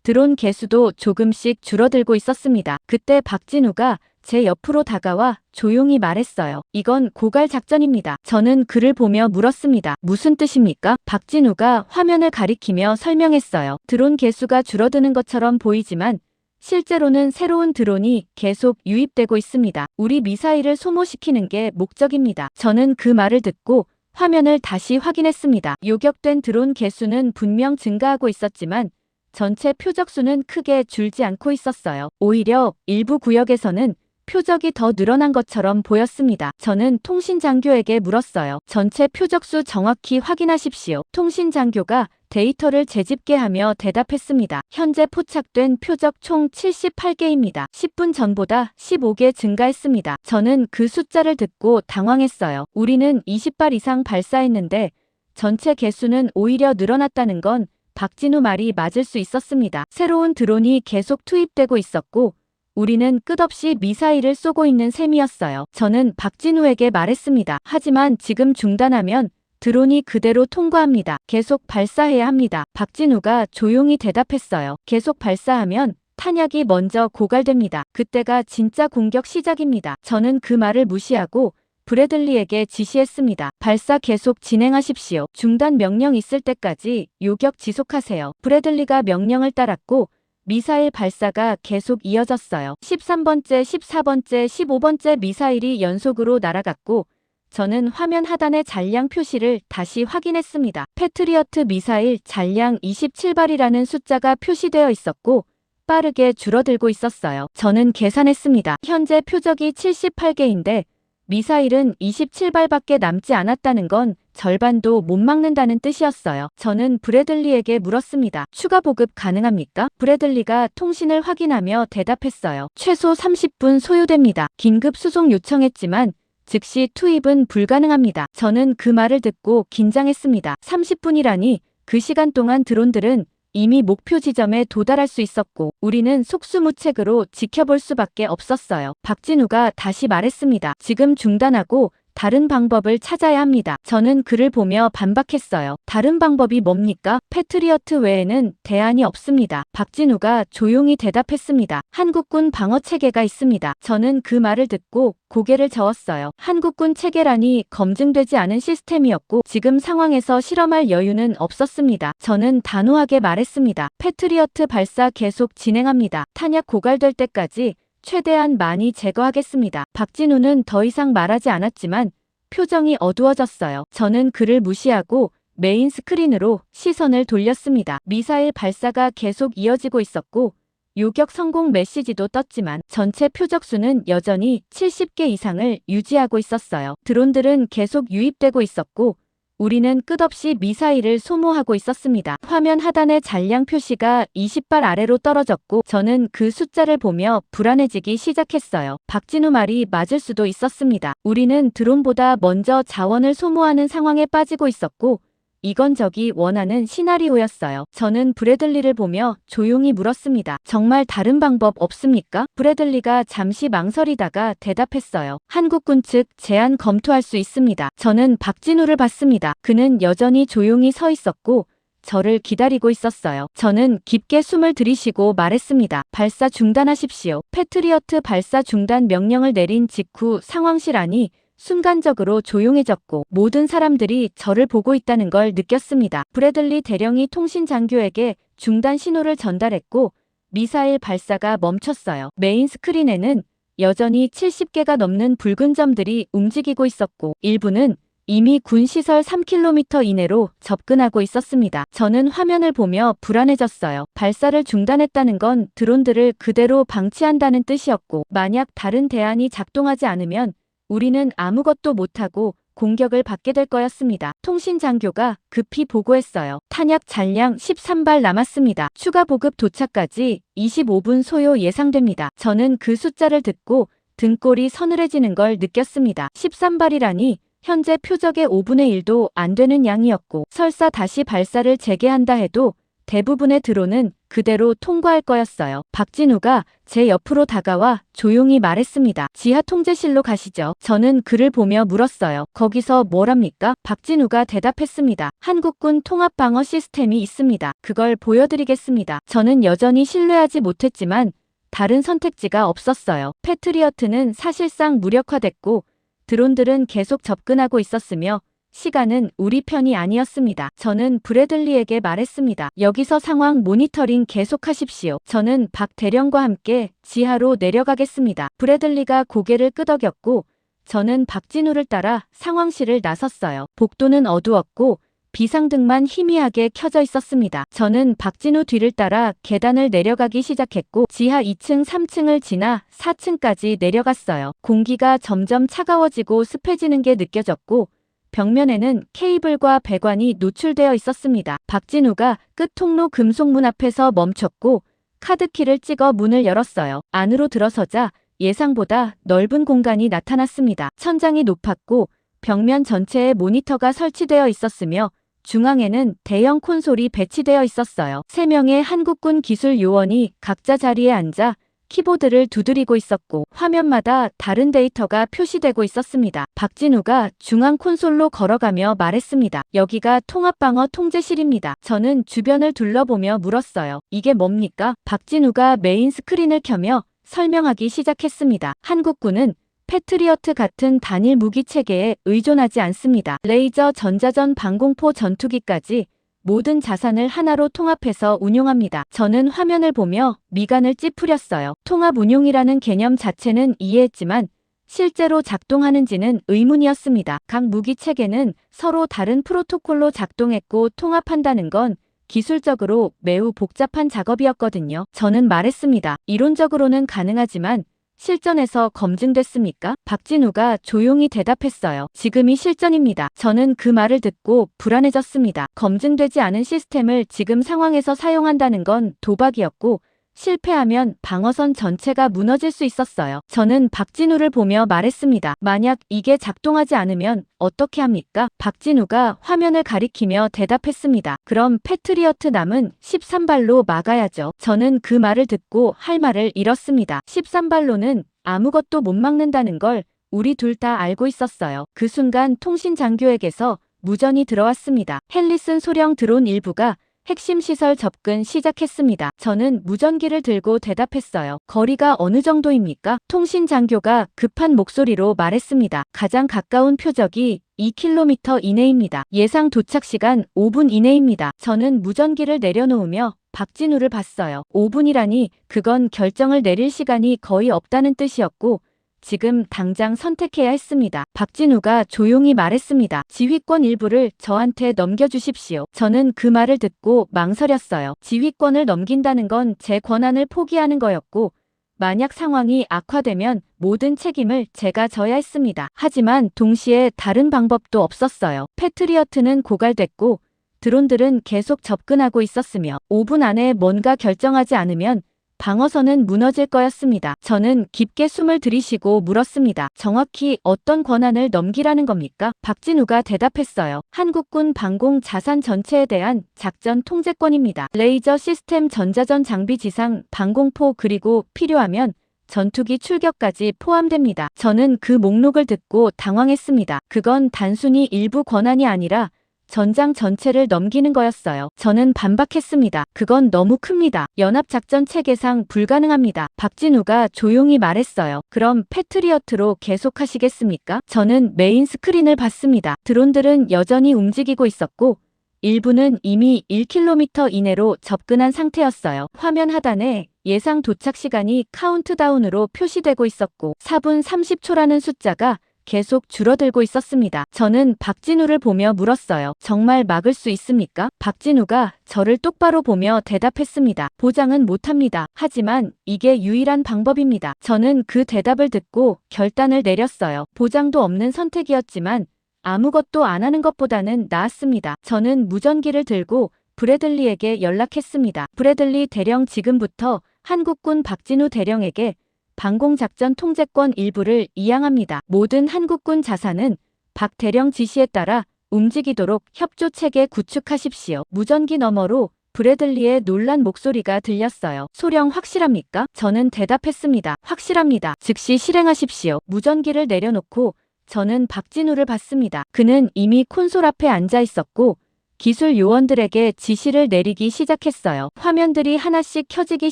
드론 개수도 조금씩 줄어들고 있었습니다. 그때 박진우가 제 옆으로 다가와 조용히 말했어요. 이건 고갈 작전입니다. 저는 그를 보며 물었습니다. 무슨 뜻입니까? 박진우가 화면을 가리키며 설명했어요. 드론 개수가 줄어드는 것처럼 보이지만 실제로는 새로운 드론이 계속 유입되고 있습니다. 우리 미사일을 소모시키는 게 목적입니다. 저는 그 말을 듣고 화면을 다시 확인했습니다. 요격된 드론 개수는 분명 증가하고 있었지만 전체 표적 수는 크게 줄지 않고 있었어요. 오히려 일부 구역에서는 표적이 더 늘어난 것처럼 보였습니다. 저는 통신장교에게 물었어요. 전체 표적 수 정확히 확인하십시오. 통신장교가 데이터를 재집계하며 대답했습니다. 현재 포착된 표적 총 78개입니다. 10분 전보다 15개 증가했습니다. 저는 그 숫자를 듣고 당황했어요. 우리는 20발 이상 발사했는데 전체 개수는 오히려 늘어났다는 건 박진우 말이 맞을 수 있었습니다. 새로운 드론이 계속 투입되고 있었고 우리는 끝없이 미사일을 쏘고 있는 셈이었어요. 저는 박진우에게 말했습니다. 하지만 지금 중단하면 드론이 그대로 통과합니다. 계속 발사해야 합니다. 박진우가 조용히 대답했어요. 계속 발사하면 탄약이 먼저 고갈됩니다. 그때가 진짜 공격 시작입니다. 저는 그 말을 무시하고 브래들리에게 지시했습니다. 발사 계속 진행하십시오. 중단 명령 있을 때까지 요격 지속하세요. 브래들리가 명령을 따랐고 미사일 발사가 계속 이어졌어요. 13번째, 14번째, 15번째 미사일이 연속으로 날아갔고 저는 화면 하단의 잔량 표시를 다시 확인했습니다. 패트리어트 미사일 잔량 27발이라는 숫자가 표시되어 있었고 빠르게 줄어들고 있었어요. 저는 계산했습니다. 현재 표적이 78개인데 미사일은 27발밖에 남지 않았다는 건 절반도 못 막는다는 뜻이었어요. 저는 브래들리에게 물었습니다. 추가 보급 가능합니까? 브래들리가 통신을 확인하며 대답했어요. 최소 30분 소요됩니다. 긴급 수송 요청했지만 즉시 투입은 불가능합니다. 저는 그 말을 듣고 긴장했습니다. 30분이라니 그 시간 동안 드론들은 이미 목표 지점에 도달할 수 있었고 우리는 속수무책으로 지켜볼 수밖에 없었어요. 박진우가 다시 말했습니다. 지금 중단하고 다른 방법을 찾아야 합니다. 저는 그를 보며 반박했어요. 다른 방법이 뭡니까? 패트리어트 외에는 대안이 없습니다. 박진우가 조용히 대답했습니다. 한국군 방어 체계가 있습니다. 저는 그 말을 듣고 고개를 저었어요. 한국군 체계라니 검증되지 않은 시스템이었고 지금 상황에서 실험할 여유는 없었습니다. 저는 단호하게 말했습니다. 패트리어트 발사 계속 진행합니다. 탄약 고갈될 때까지 최대한 많이 제거하겠습니다. 박진우는 더 이상 말하지 않았지만 표정이 어두워졌어요. 저는 그를 무시하고 메인 스크린으로 시선을 돌렸습니다. 미사일 발사가 계속 이어지고 있었고 요격 성공 메시지도 떴지만 전체 표적 수는 여전히 70개 이상을 유지하고 있었어요. 드론들은 계속 유입되고 있었고 우리는 끝없이 미사일을 소모하고 있었습니다. 화면 하단의 잔량 표시가 20발 아래로 떨어졌고 저는 그 숫자를 보며 불안해지기 시작했어요. 박진우 말이 맞을 수도 있었습니다. 우리는 드론보다 먼저 자원을 소모하는 상황에 빠지고 있었고 이건저기 원하는 시나리오였어요. 저는 브래들리를 보며 조용히 물었습니다. 정말 다른 방법 없습니까? 브래들리가 잠시 망설이다가 대답했어요. 한국군 측 제안 검토할 수 있습니다. 저는 박진우를 봤습니다. 그는 여전히 조용히 서 있었고 저를 기다리고 있었어요. 저는 깊게 숨을 들이쉬고 말했습니다. 발사 중단하십시오. 패트리어트 발사 중단 명령을 내린 직후 상황실 안이 순간적으로 조용해졌고 모든 사람들이 저를 보고 있다는 걸 느꼈습니다. 브래들리 대령이 통신 장교에게 중단 신호를 전달했고 미사일 발사가 멈췄어요. 메인 스크린에는 여전히 70개가 넘는 붉은 점들이 움직이고 있었고 일부는 이미 군 시설 3km 이내로 접근하고 있었습니다. 저는 화면을 보며 불안해졌어요. 발사를 중단했다는 건 드론들을 그대로 방치한다는 뜻이었고 만약 다른 대안이 작동하지 않으면 우리는 아무것도 못하고 공격을 받게 될 거였습니다. 통신 장교가 급히 보고했어요. 탄약 잔량 13발 남았습니다. 추가 보급 도착까지 25분 소요 예상됩니다. 저는 그 숫자를 듣고 등골이 서늘해지는 걸 느꼈습니다. 13발이라니 현재 표적의 5분의 1도 안 되는 양이었고 설사 다시 발사를 재개한다 해도 대부분의 드론은 그대로 통과할 거였어요. 박진우가 제 옆으로 다가와 조용히 말했습니다. 지하 통제실로 가시죠. 저는 그를 보며 물었어요. 거기서 뭘 합니까? 박진우가 대답했습니다. 한국군 통합방어 시스템이 있습니다. 그걸 보여드리겠습니다. 저는 여전히 신뢰하지 못했지만 다른 선택지가 없었어요. 패트리어트는 사실상 무력화됐고 드론들은 계속 접근하고 있었으며 시간은 우리 편이 아니었습니다. 저는 브래들리에게 말했습니다. 여기서 상황 모니터링 계속하십시오. 저는 박 대령과 함께 지하로 내려가겠습니다. 브래들리가 고개를 끄덕였고 저는 박진우를 따라 상황실을 나섰어요. 복도는 어두웠고 비상등만 희미하게 켜져 있었습니다. 저는 박진우 뒤를 따라 계단을 내려가기 시작했고 지하 2층, 3층을 지나 4층까지 내려갔어요. 공기가 점점 차가워지고 습해지는 게 느껴졌고 벽면에는 케이블과 배관이 노출되어 있었습니다. 박진우가 끝 통로 금속문 앞에서 멈췄고 카드키를 찍어 문을 열었어요. 안으로 들어서자 예상보다 넓은 공간이 나타났습니다. 천장이 높았고 벽면 전체에 모니터가 설치되어 있었으며 중앙에는 대형 콘솔이 배치되어 있었어요. 3명의 한국군 기술 요원이 각자 자리에 앉아 키보드를 두드리고 있었고 화면마다 다른 데이터가 표시되고 있었습니다. 박진우가 중앙 콘솔로 걸어가며 말했습니다. 여기가 통합방어 통제실입니다. 저는 주변을 둘러보며 물었어요. 이게 뭡니까? 박진우가 메인 스크린을 켜며 설명하기 시작했습니다. 한국군은 패트리어트 같은 단일 무기 체계에 의존하지 않습니다. 레이저, 전자전, 방공포, 전투기까지 모든 자산을 하나로 통합해서 운용합니다. 저는 화면을 보며 미간을 찌푸렸어요. 통합 운용이라는 개념 자체는 이해했지만 실제로 작동하는지는 의문이었습니다. 각 무기 체계는 서로 다른 프로토콜로 작동했고 통합한다는 건 기술적으로 매우 복잡한 작업이었거든요. 저는 말했습니다. 이론적으로는 가능하지만 실전에서 검증됐습니까? 박진우가 조용히 대답했어요. 지금이 실전입니다. 저는 그 말을 듣고 불안해졌습니다. 검증되지 않은 시스템을 지금 상황에서 사용한다는 건 도박이었고 실패하면 방어선 전체가 무너질 수 있었어요. 저는 박진우를 보며 말했습니다. 만약 이게 작동하지 않으면 어떻게 합니까? 박진우가 화면을 가리키며 대답했습니다. 그럼 패트리어트 남은 13발로 막아야죠. 저는 그 말을 듣고 할 말을 잃었습니다. 13발로는 아무것도 못 막는다는 걸 우리 둘 다 알고 있었어요. 그 순간 통신 장교에게서 무전이 들어왔습니다. 헬리슨 소령 드론 일부가 핵심 시설 접근 시작했습니다. 저는 무전기를 들고 대답했어요. 거리가 어느 정도입니까? 통신 장교가 급한 목소리로 말했습니다. 가장 가까운 표적이 2km 이내입니다. 예상 도착 시간 5분 이내입니다. 저는 무전기를 내려놓으며 박진우를 봤어요. 5분이라니 그건 결정을 내릴 시간이 거의 없다는 뜻이었고 지금 당장 선택해야 했습니다. 박진우가 조용히 말했습니다. 지휘권 일부를 저한테 넘겨주십시오. 저는 그 말을 듣고 망설였어요. 지휘권을 넘긴다는 건 제 권한을 포기하는 거였고 만약 상황이 악화되면 모든 책임을 제가 져야 했습니다. 하지만 동시에 다른 방법도 없었어요. 패트리어트는 고갈됐고 드론들은 계속 접근하고 있었으며 5분 안에 뭔가 결정하지 않으면 방어선은 무너질 거였습니다. 저는 깊게 숨을 들이쉬고 물었습니다. 정확히 어떤 권한을 넘기라는 겁니까? 박진우가 대답했어요. 한국군 방공 자산 전체에 대한 작전 통제권입니다. 레이저 시스템, 전자전 장비, 지상 방공포, 그리고 필요하면 전투기 출격까지 포함됩니다. 저는 그 목록을 듣고 당황했습니다. 그건 단순히 일부 권한이 아니라 전장 전체를 넘기는 거였어요. 저는 반박했습니다. 그건 너무 큽니다. 연합작전 체계상 불가능합니다. 박진우가 조용히 말했어요. 그럼 패트리어트로 계속하시겠습니까? 저는 메인 스크린을 봤습니다. 드론들은 여전히 움직이고 있었고 일부는 이미 1km 이내로 접근한 상태였어요. 화면 하단에 예상 도착 시간이 카운트다운으로 표시되고 있었고 4분 30초라는 숫자가 계속 줄어들고 있었습니다. 저는 박진우를 보며 물었어요. 정말 막을 수 있습니까? 박진우가 저를 똑바로 보며 대답했습니다. 보장은 못합니다. 하지만 이게 유일한 방법입니다. 저는 그 대답을 듣고 결단을 내렸어요. 보장도 없는 선택이었지만 아무것도 안 하는 것보다는 나았습니다. 저는 무전기를 들고 브래들리에게 연락했습니다. 브래들리 대령, 지금부터 한국군 박진우 대령에게 방공작전 통제권 일부를 이양합니다. 모든 한국군 자산은 박 대령 지시에 따라 움직이도록 협조체계 구축하십시오. 무전기 너머로 브래들리의 놀란 목소리가 들렸어요. 소령 확실합니까? 저는 대답했습니다. 확실합니다. 즉시 실행하십시오. 무전기를 내려놓고 저는 박진우를 봤습니다. 그는 이미 콘솔 앞에 앉아 있었고 기술 요원들에게 지시를 내리기 시작했어요. 화면들이 하나씩 켜지기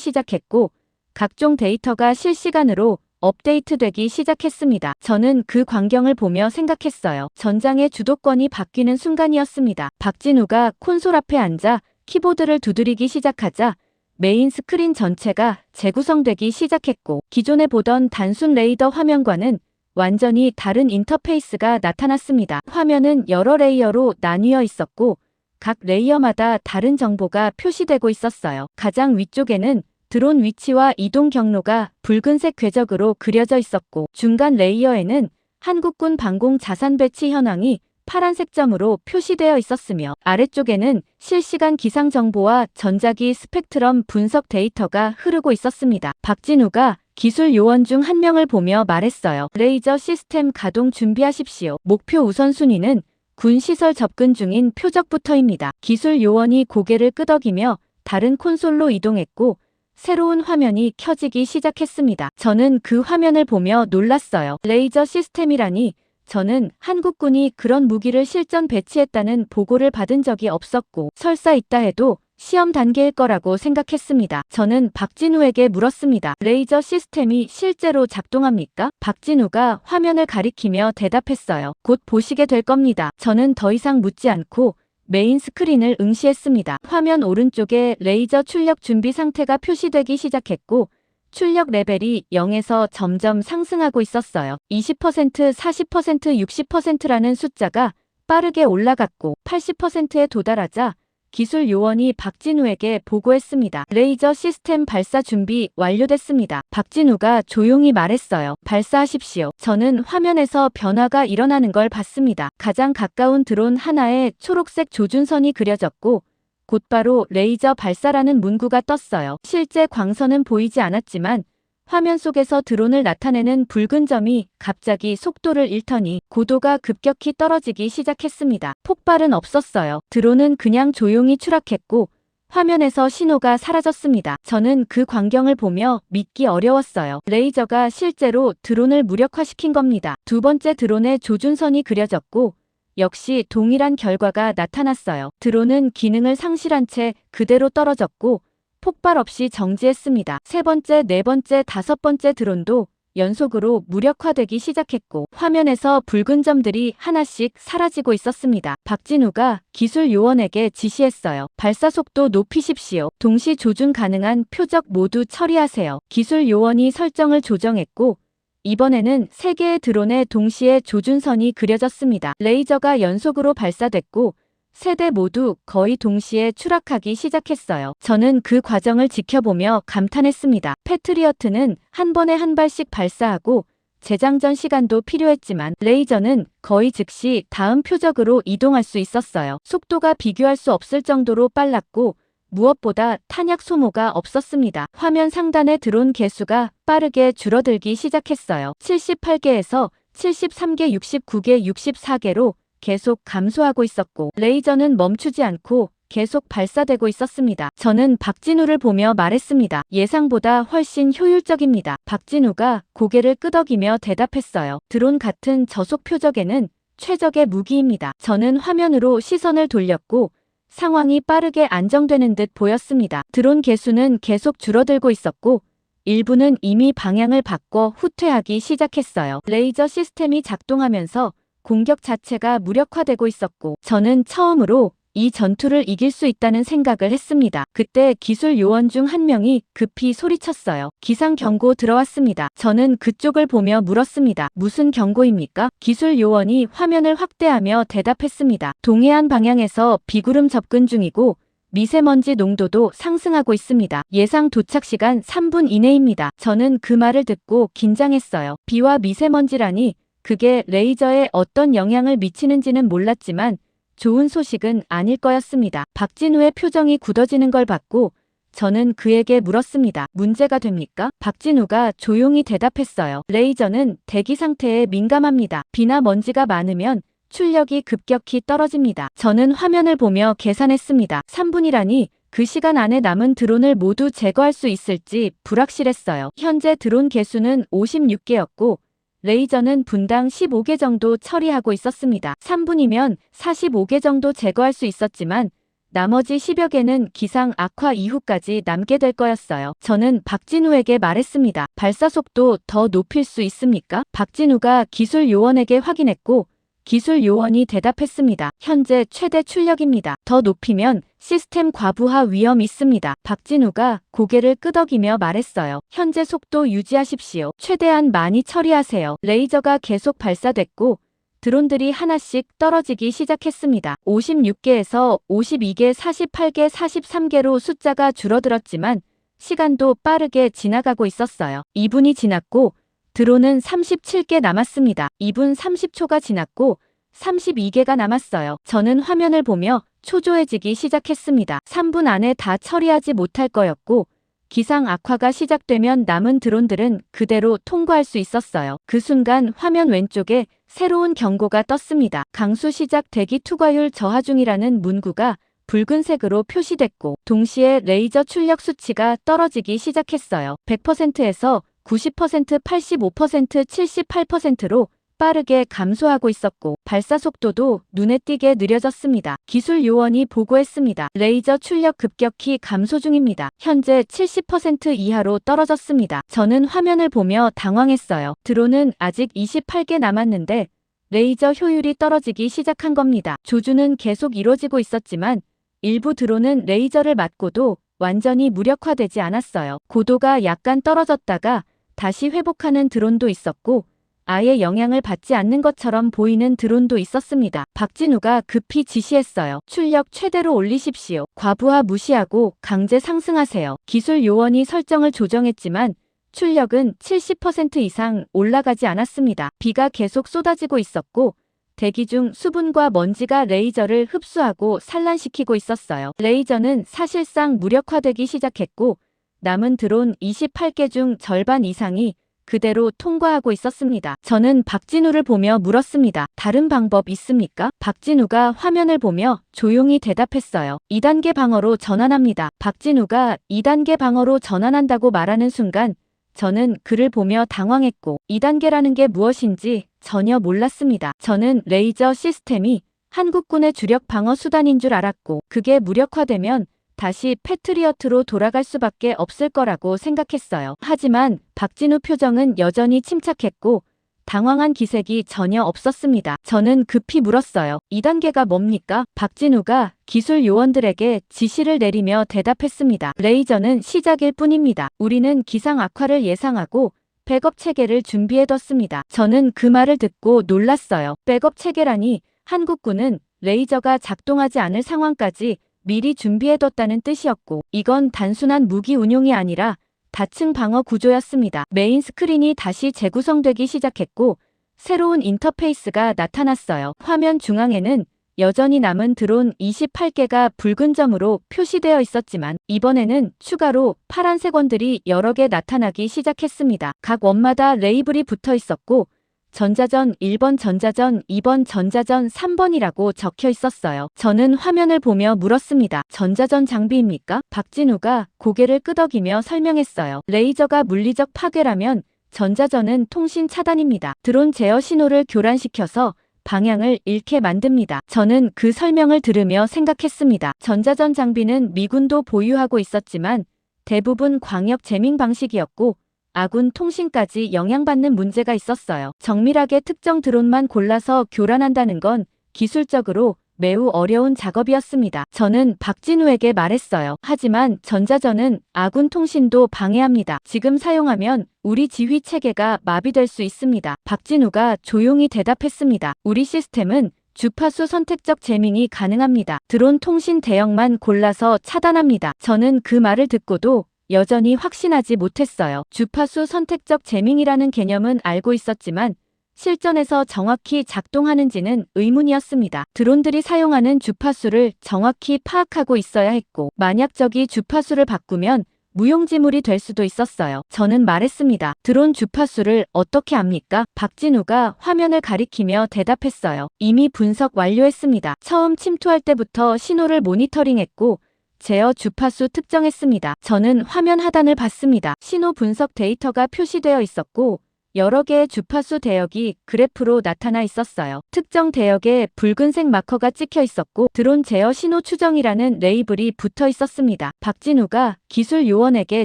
시작했고 각종 데이터가 실시간으로 업데이트되기 시작했습니다. 저는 그 광경을 보며 생각했어요. 전장의 주도권이 바뀌는 순간이었습니다. 박진우가 콘솔 앞에 앉아 키보드를 두드리기 시작하자 메인 스크린 전체가 재구성되기 시작했고 기존에 보던 단순 레이더 화면과는 완전히 다른 인터페이스가 나타났습니다. 화면은 여러 레이어로 나뉘어 있었고 각 레이어마다 다른 정보가 표시되고 있었어요. 가장 위쪽에는 드론 위치와 이동 경로가 붉은색 궤적으로 그려져 있었고 중간 레이어에는 한국군 방공 자산 배치 현황이 파란색 점으로 표시되어 있었으며 아래쪽에는 실시간 기상 정보와 전자기 스펙트럼 분석 데이터가 흐르고 있었습니다. 박진우가 기술 요원 중 한 명을 보며 말했어요. 레이저 시스템 가동 준비하십시오. 목표 우선순위는 군 시설 접근 중인 표적부터입니다. 기술 요원이 고개를 끄덕이며 다른 콘솔로 이동했고 새로운 화면이 켜지기 시작했습니다. 저는 그 화면을 보며 놀랐어요. 레이저 시스템이라니 저는 한국군이 그런 무기를 실전 배치했다는 보고를 받은 적이 없었고 설사 있다 해도 시험 단계일 거라고 생각했습니다. 저는 박진우에게 물었습니다. 레이저 시스템이 실제로 작동합니까? 박진우가 화면을 가리키며 대답했어요. 곧 보시게 될 겁니다. 저는 더 이상 묻지 않고 메인 스크린을 응시했습니다. 화면 오른쪽에 레이저 출력 준비 상태가 표시되기 시작했고 출력 레벨이 0에서 점점 상승하고 있었어요. 20%, 40%, 60%라는 숫자가 빠르게 올라갔고 80%에 도달하자 기술 요원이 박진우에게 보고했습니다. 레이저 시스템 발사 준비 완료됐습니다. 박진우가 조용히 말했어요. 발사하십시오. 저는 화면에서 변화가 일어나는 걸 봤습니다. 가장 가까운 드론 하나에 초록색 조준선이 그려졌고 곧바로 레이저 발사라는 문구가 떴어요. 실제 광선은 보이지 않았지만 화면 속에서 드론을 나타내는 붉은 점이 갑자기 속도를 잃더니 고도가 급격히 떨어지기 시작했습니다. 폭발은 없었어요. 드론은 그냥 조용히 추락했고 화면에서 신호가 사라졌습니다. 저는 그 광경을 보며 믿기 어려웠어요. 레이저가 실제로 드론을 무력화시킨 겁니다. 두 번째 드론에 조준선이 그려졌고 역시 동일한 결과가 나타났어요. 드론은 기능을 상실한 채 그대로 떨어졌고 폭발 없이 정지했습니다. 세 번째, 네 번째, 다섯 번째 드론도 연속으로 무력화되기 시작했고 화면에서 붉은 점들이 하나씩 사라지고 있었습니다. 박진우가 기술 요원에게 지시했어요. 발사 속도 높이십시오. 동시 조준 가능한 표적 모두 처리하세요. 기술 요원이 설정을 조정했고 이번에는 3개의 드론에 동시에 조준선이 그려졌습니다. 레이저가 연속으로 발사됐고 3대 모두 거의 동시에 추락하기 시작했어요. 저는 그 과정을 지켜보며 감탄했습니다. 패트리어트는 한 번에 한 발씩 발사하고 재장전 시간도 필요했지만 레이저는 거의 즉시 다음 표적으로 이동할 수 있었어요. 속도가 비교할 수 없을 정도로 빨랐고 무엇보다 탄약 소모가 없었습니다. 화면 상단의 드론 개수가 빠르게 줄어들기 시작했어요. 78개에서 73개, 69개, 64개로 계속 감소하고 있었고 레이저는 멈추지 않고 계속 발사되고 있었습니다. 저는 박진우를 보며 말했습니다. 예상보다 훨씬 효율적입니다. 박진우가 고개를 끄덕이며 대답했어요. 드론 같은 저속 표적에는 최적의 무기입니다. 저는 화면으로 시선을 돌렸고 상황이 빠르게 안정되는 듯 보였습니다. 드론 개수는 계속 줄어들고 있었고 일부는 이미 방향을 바꿔 후퇴하기 시작했어요. 레이저 시스템이 작동하면서 공격 자체가 무력화되고 있었고 저는 처음으로 이 전투를 이길 수 있다는 생각을 했습니다. 그때 기술 요원 중 한 명이 급히 소리쳤어요. 기상 경고 들어왔습니다. 저는 그쪽을 보며 물었습니다. 무슨 경고입니까? 기술 요원이 화면을 확대하며 대답했습니다. 동해안 방향에서 비구름 접근 중이고 미세먼지 농도도 상승하고 있습니다. 예상 도착 시간 3분 이내입니다. 저는 그 말을 듣고 긴장했어요. 비와 미세먼지라니 그게 레이저에 어떤 영향을 미치는지는 몰랐지만 좋은 소식은 아닐 거였습니다. 박진우의 표정이 굳어지는 걸 봤고 저는 그에게 물었습니다. 문제가 됩니까? 박진우가 조용히 대답했어요. 레이저는 대기 상태에 민감합니다. 비나 먼지가 많으면 출력이 급격히 떨어집니다. 저는 화면을 보며 계산했습니다. 3분이라니 그 시간 안에 남은 드론을 모두 제거할 수 있을지 불확실했어요. 현재 드론 개수는 56개였고 레이저는 분당 15개 정도 처리하고 있었습니다. 3분이면 45개 정도 제거할 수 있었지만 나머지 10여 개는 기상 악화 이후까지 남게 될 거였어요. 저는 박진우에게 말했습니다. 발사 속도 더 높일 수 있습니까? 박진우가 기술 요원에게 확인했고 기술 요원이 대답했습니다. 현재 최대 출력입니다. 더 높이면 시스템 과부하 위험 있습니다. 박진우가 고개를 끄덕이며 말했어요. 현재 속도 유지하십시오. 최대한 많이 처리하세요. 레이저가 계속 발사됐고 드론들이 하나씩 떨어지기 시작했습니다. 56개에서 52개, 48개, 43개로 숫자가 줄어들었지만 시간도 빠르게 지나가고 있었어요. 2분이 지났고 드론은 37개 남았습니다. 2분 30초가 지났고 32개가 남았어요. 저는 화면을 보며 초조해지기 시작했습니다. 3분 안에 다 처리하지 못할 거였고 기상 악화가 시작되면 남은 드론들은 그대로 통과할 수 있었어요. 그 순간 화면 왼쪽에 새로운 경고가 떴습니다. 강수 시작 대기 투과율 저하 중이라는 문구가 붉은색으로 표시됐고 동시에 레이저 출력 수치가 떨어지기 시작했어요. 100%에서 90%, 85%, 78%로 빠르게 감소하고 있었고 발사 속도도 눈에 띄게 느려졌습니다. 기술 요원이 보고했습니다. 레이저 출력 급격히 감소 중입니다. 현재 70% 이하로 떨어졌습니다. 저는 화면을 보며 당황했어요. 드론은 아직 28개 남았는데 레이저 효율이 떨어지기 시작한 겁니다. 조준은 계속 이루어지고 있었지만 일부 드론은 레이저를 맞고도 완전히 무력화되지 않았어요. 고도가 약간 떨어졌다가 다시 회복하는 드론도 있었고 아예 영향을 받지 않는 것처럼 보이는 드론도 있었습니다. 박진우가 급히 지시했어요. 출력 최대로 올리십시오. 과부하 무시하고 강제 상승하세요. 기술 요원이 설정을 조정했지만 출력은 70% 이상 올라가지 않았습니다. 비가 계속 쏟아지고 있었고 대기 중 수분과 먼지가 레이저를 흡수하고 산란시키고 있었어요. 레이저는 사실상 무력화되기 시작했고 남은 드론 28개 중 절반 이상이 그대로 통과하고 있었습니다. 저는 박진우를 보며 물었습니다. 다른 방법 있습니까? 박진우가 화면을 보며 조용히 대답했어요. 2단계 방어로 전환합니다. 박진우가 2단계 방어로 전환한다고 말하는 순간 저는 그를 보며 당황했고 2단계라는 게 무엇인지 전혀 몰랐습니다. 저는 레이저 시스템이 한국군의 주력 방어 수단인 줄 알았고 그게 무력화되면 다시 패트리어트로 돌아갈 수밖에 없을 거라고 생각했어요. 하지만 박진우 표정은 여전히 침착했고 당황한 기색이 전혀 없었습니다. 저는 급히 물었어요. 2단계가 뭡니까? 박진우가 기술 요원들에게 지시를 내리며 대답했습니다. 레이저는 시작일 뿐입니다. 우리는 기상 악화를 예상하고 백업 체계를 준비해뒀습니다. 저는 그 말을 듣고 놀랐어요. 백업 체계라니 한국군은 레이저가 작동하지 않을 상황까지 미리 준비해뒀다는 뜻이었고 이건 단순한 무기 운용이 아니라 다층 방어 구조였습니다. 메인 스크린이 다시 재구성되기 시작했고 새로운 인터페이스가 나타났어요. 화면 중앙에는 여전히 남은 드론 28개가 붉은 점으로 표시되어 있었지만 이번에는 추가로 파란색 원들이 여러 개 나타나기 시작했습니다. 각 원마다 레이블이 붙어 있었고 전자전 1번, 전자전 2번, 전자전 3번이라고 적혀 있었어요. 저는 화면을 보며 물었습니다. 전자전 장비입니까? 박진우가 고개를 끄덕이며 설명했어요. 레이저가 물리적 파괴라면 전자전은 통신 차단입니다. 드론 제어 신호를 교란시켜서 방향을 잃게 만듭니다. 저는 그 설명을 들으며 생각했습니다. 전자전 장비는 미군도 보유하고 있었지만 대부분 광역 재밍 방식이었고 아군 통신까지 영향받는 문제가 있었어요. 정밀하게 특정 드론만 골라서 교란한다는 건 기술적으로 매우 어려운 작업이었습니다. 저는 박진우에게 말했어요. 하지만 전자전은 아군 통신도 방해합니다. 지금 사용하면 우리 지휘 체계가 마비될 수 있습니다. 박진우가 조용히 대답했습니다. 우리 시스템은 주파수 선택적 재밍이 가능합니다. 드론 통신 대역만 골라서 차단합니다. 저는 그 말을 듣고도 여전히 확신하지 못했어요. 주파수 선택적 재밍이라는 개념은 알고 있었지만 실전에서 정확히 작동하는지는 의문이었습니다. 드론들이 사용하는 주파수를 정확히 파악하고 있어야 했고 만약 적이 주파수를 바꾸면 무용지물이 될 수도 있었어요. 저는 말했습니다. 드론 주파수를 어떻게 압니까? 박진우가 화면을 가리키며 대답했어요. 이미 분석 완료했습니다. 처음 침투할 때부터 신호를 모니터링했고 제어 주파수 특정했습니다. 저는 화면 하단을 봤습니다. 신호 분석 데이터가 표시되어 있었고 여러 개의 주파수 대역이 그래프로 나타나 있었어요. 특정 대역에 붉은색 마커가 찍혀 있었고 드론 제어 신호 추정이라는 레이블이 붙어 있었습니다. 박진우가 기술 요원에게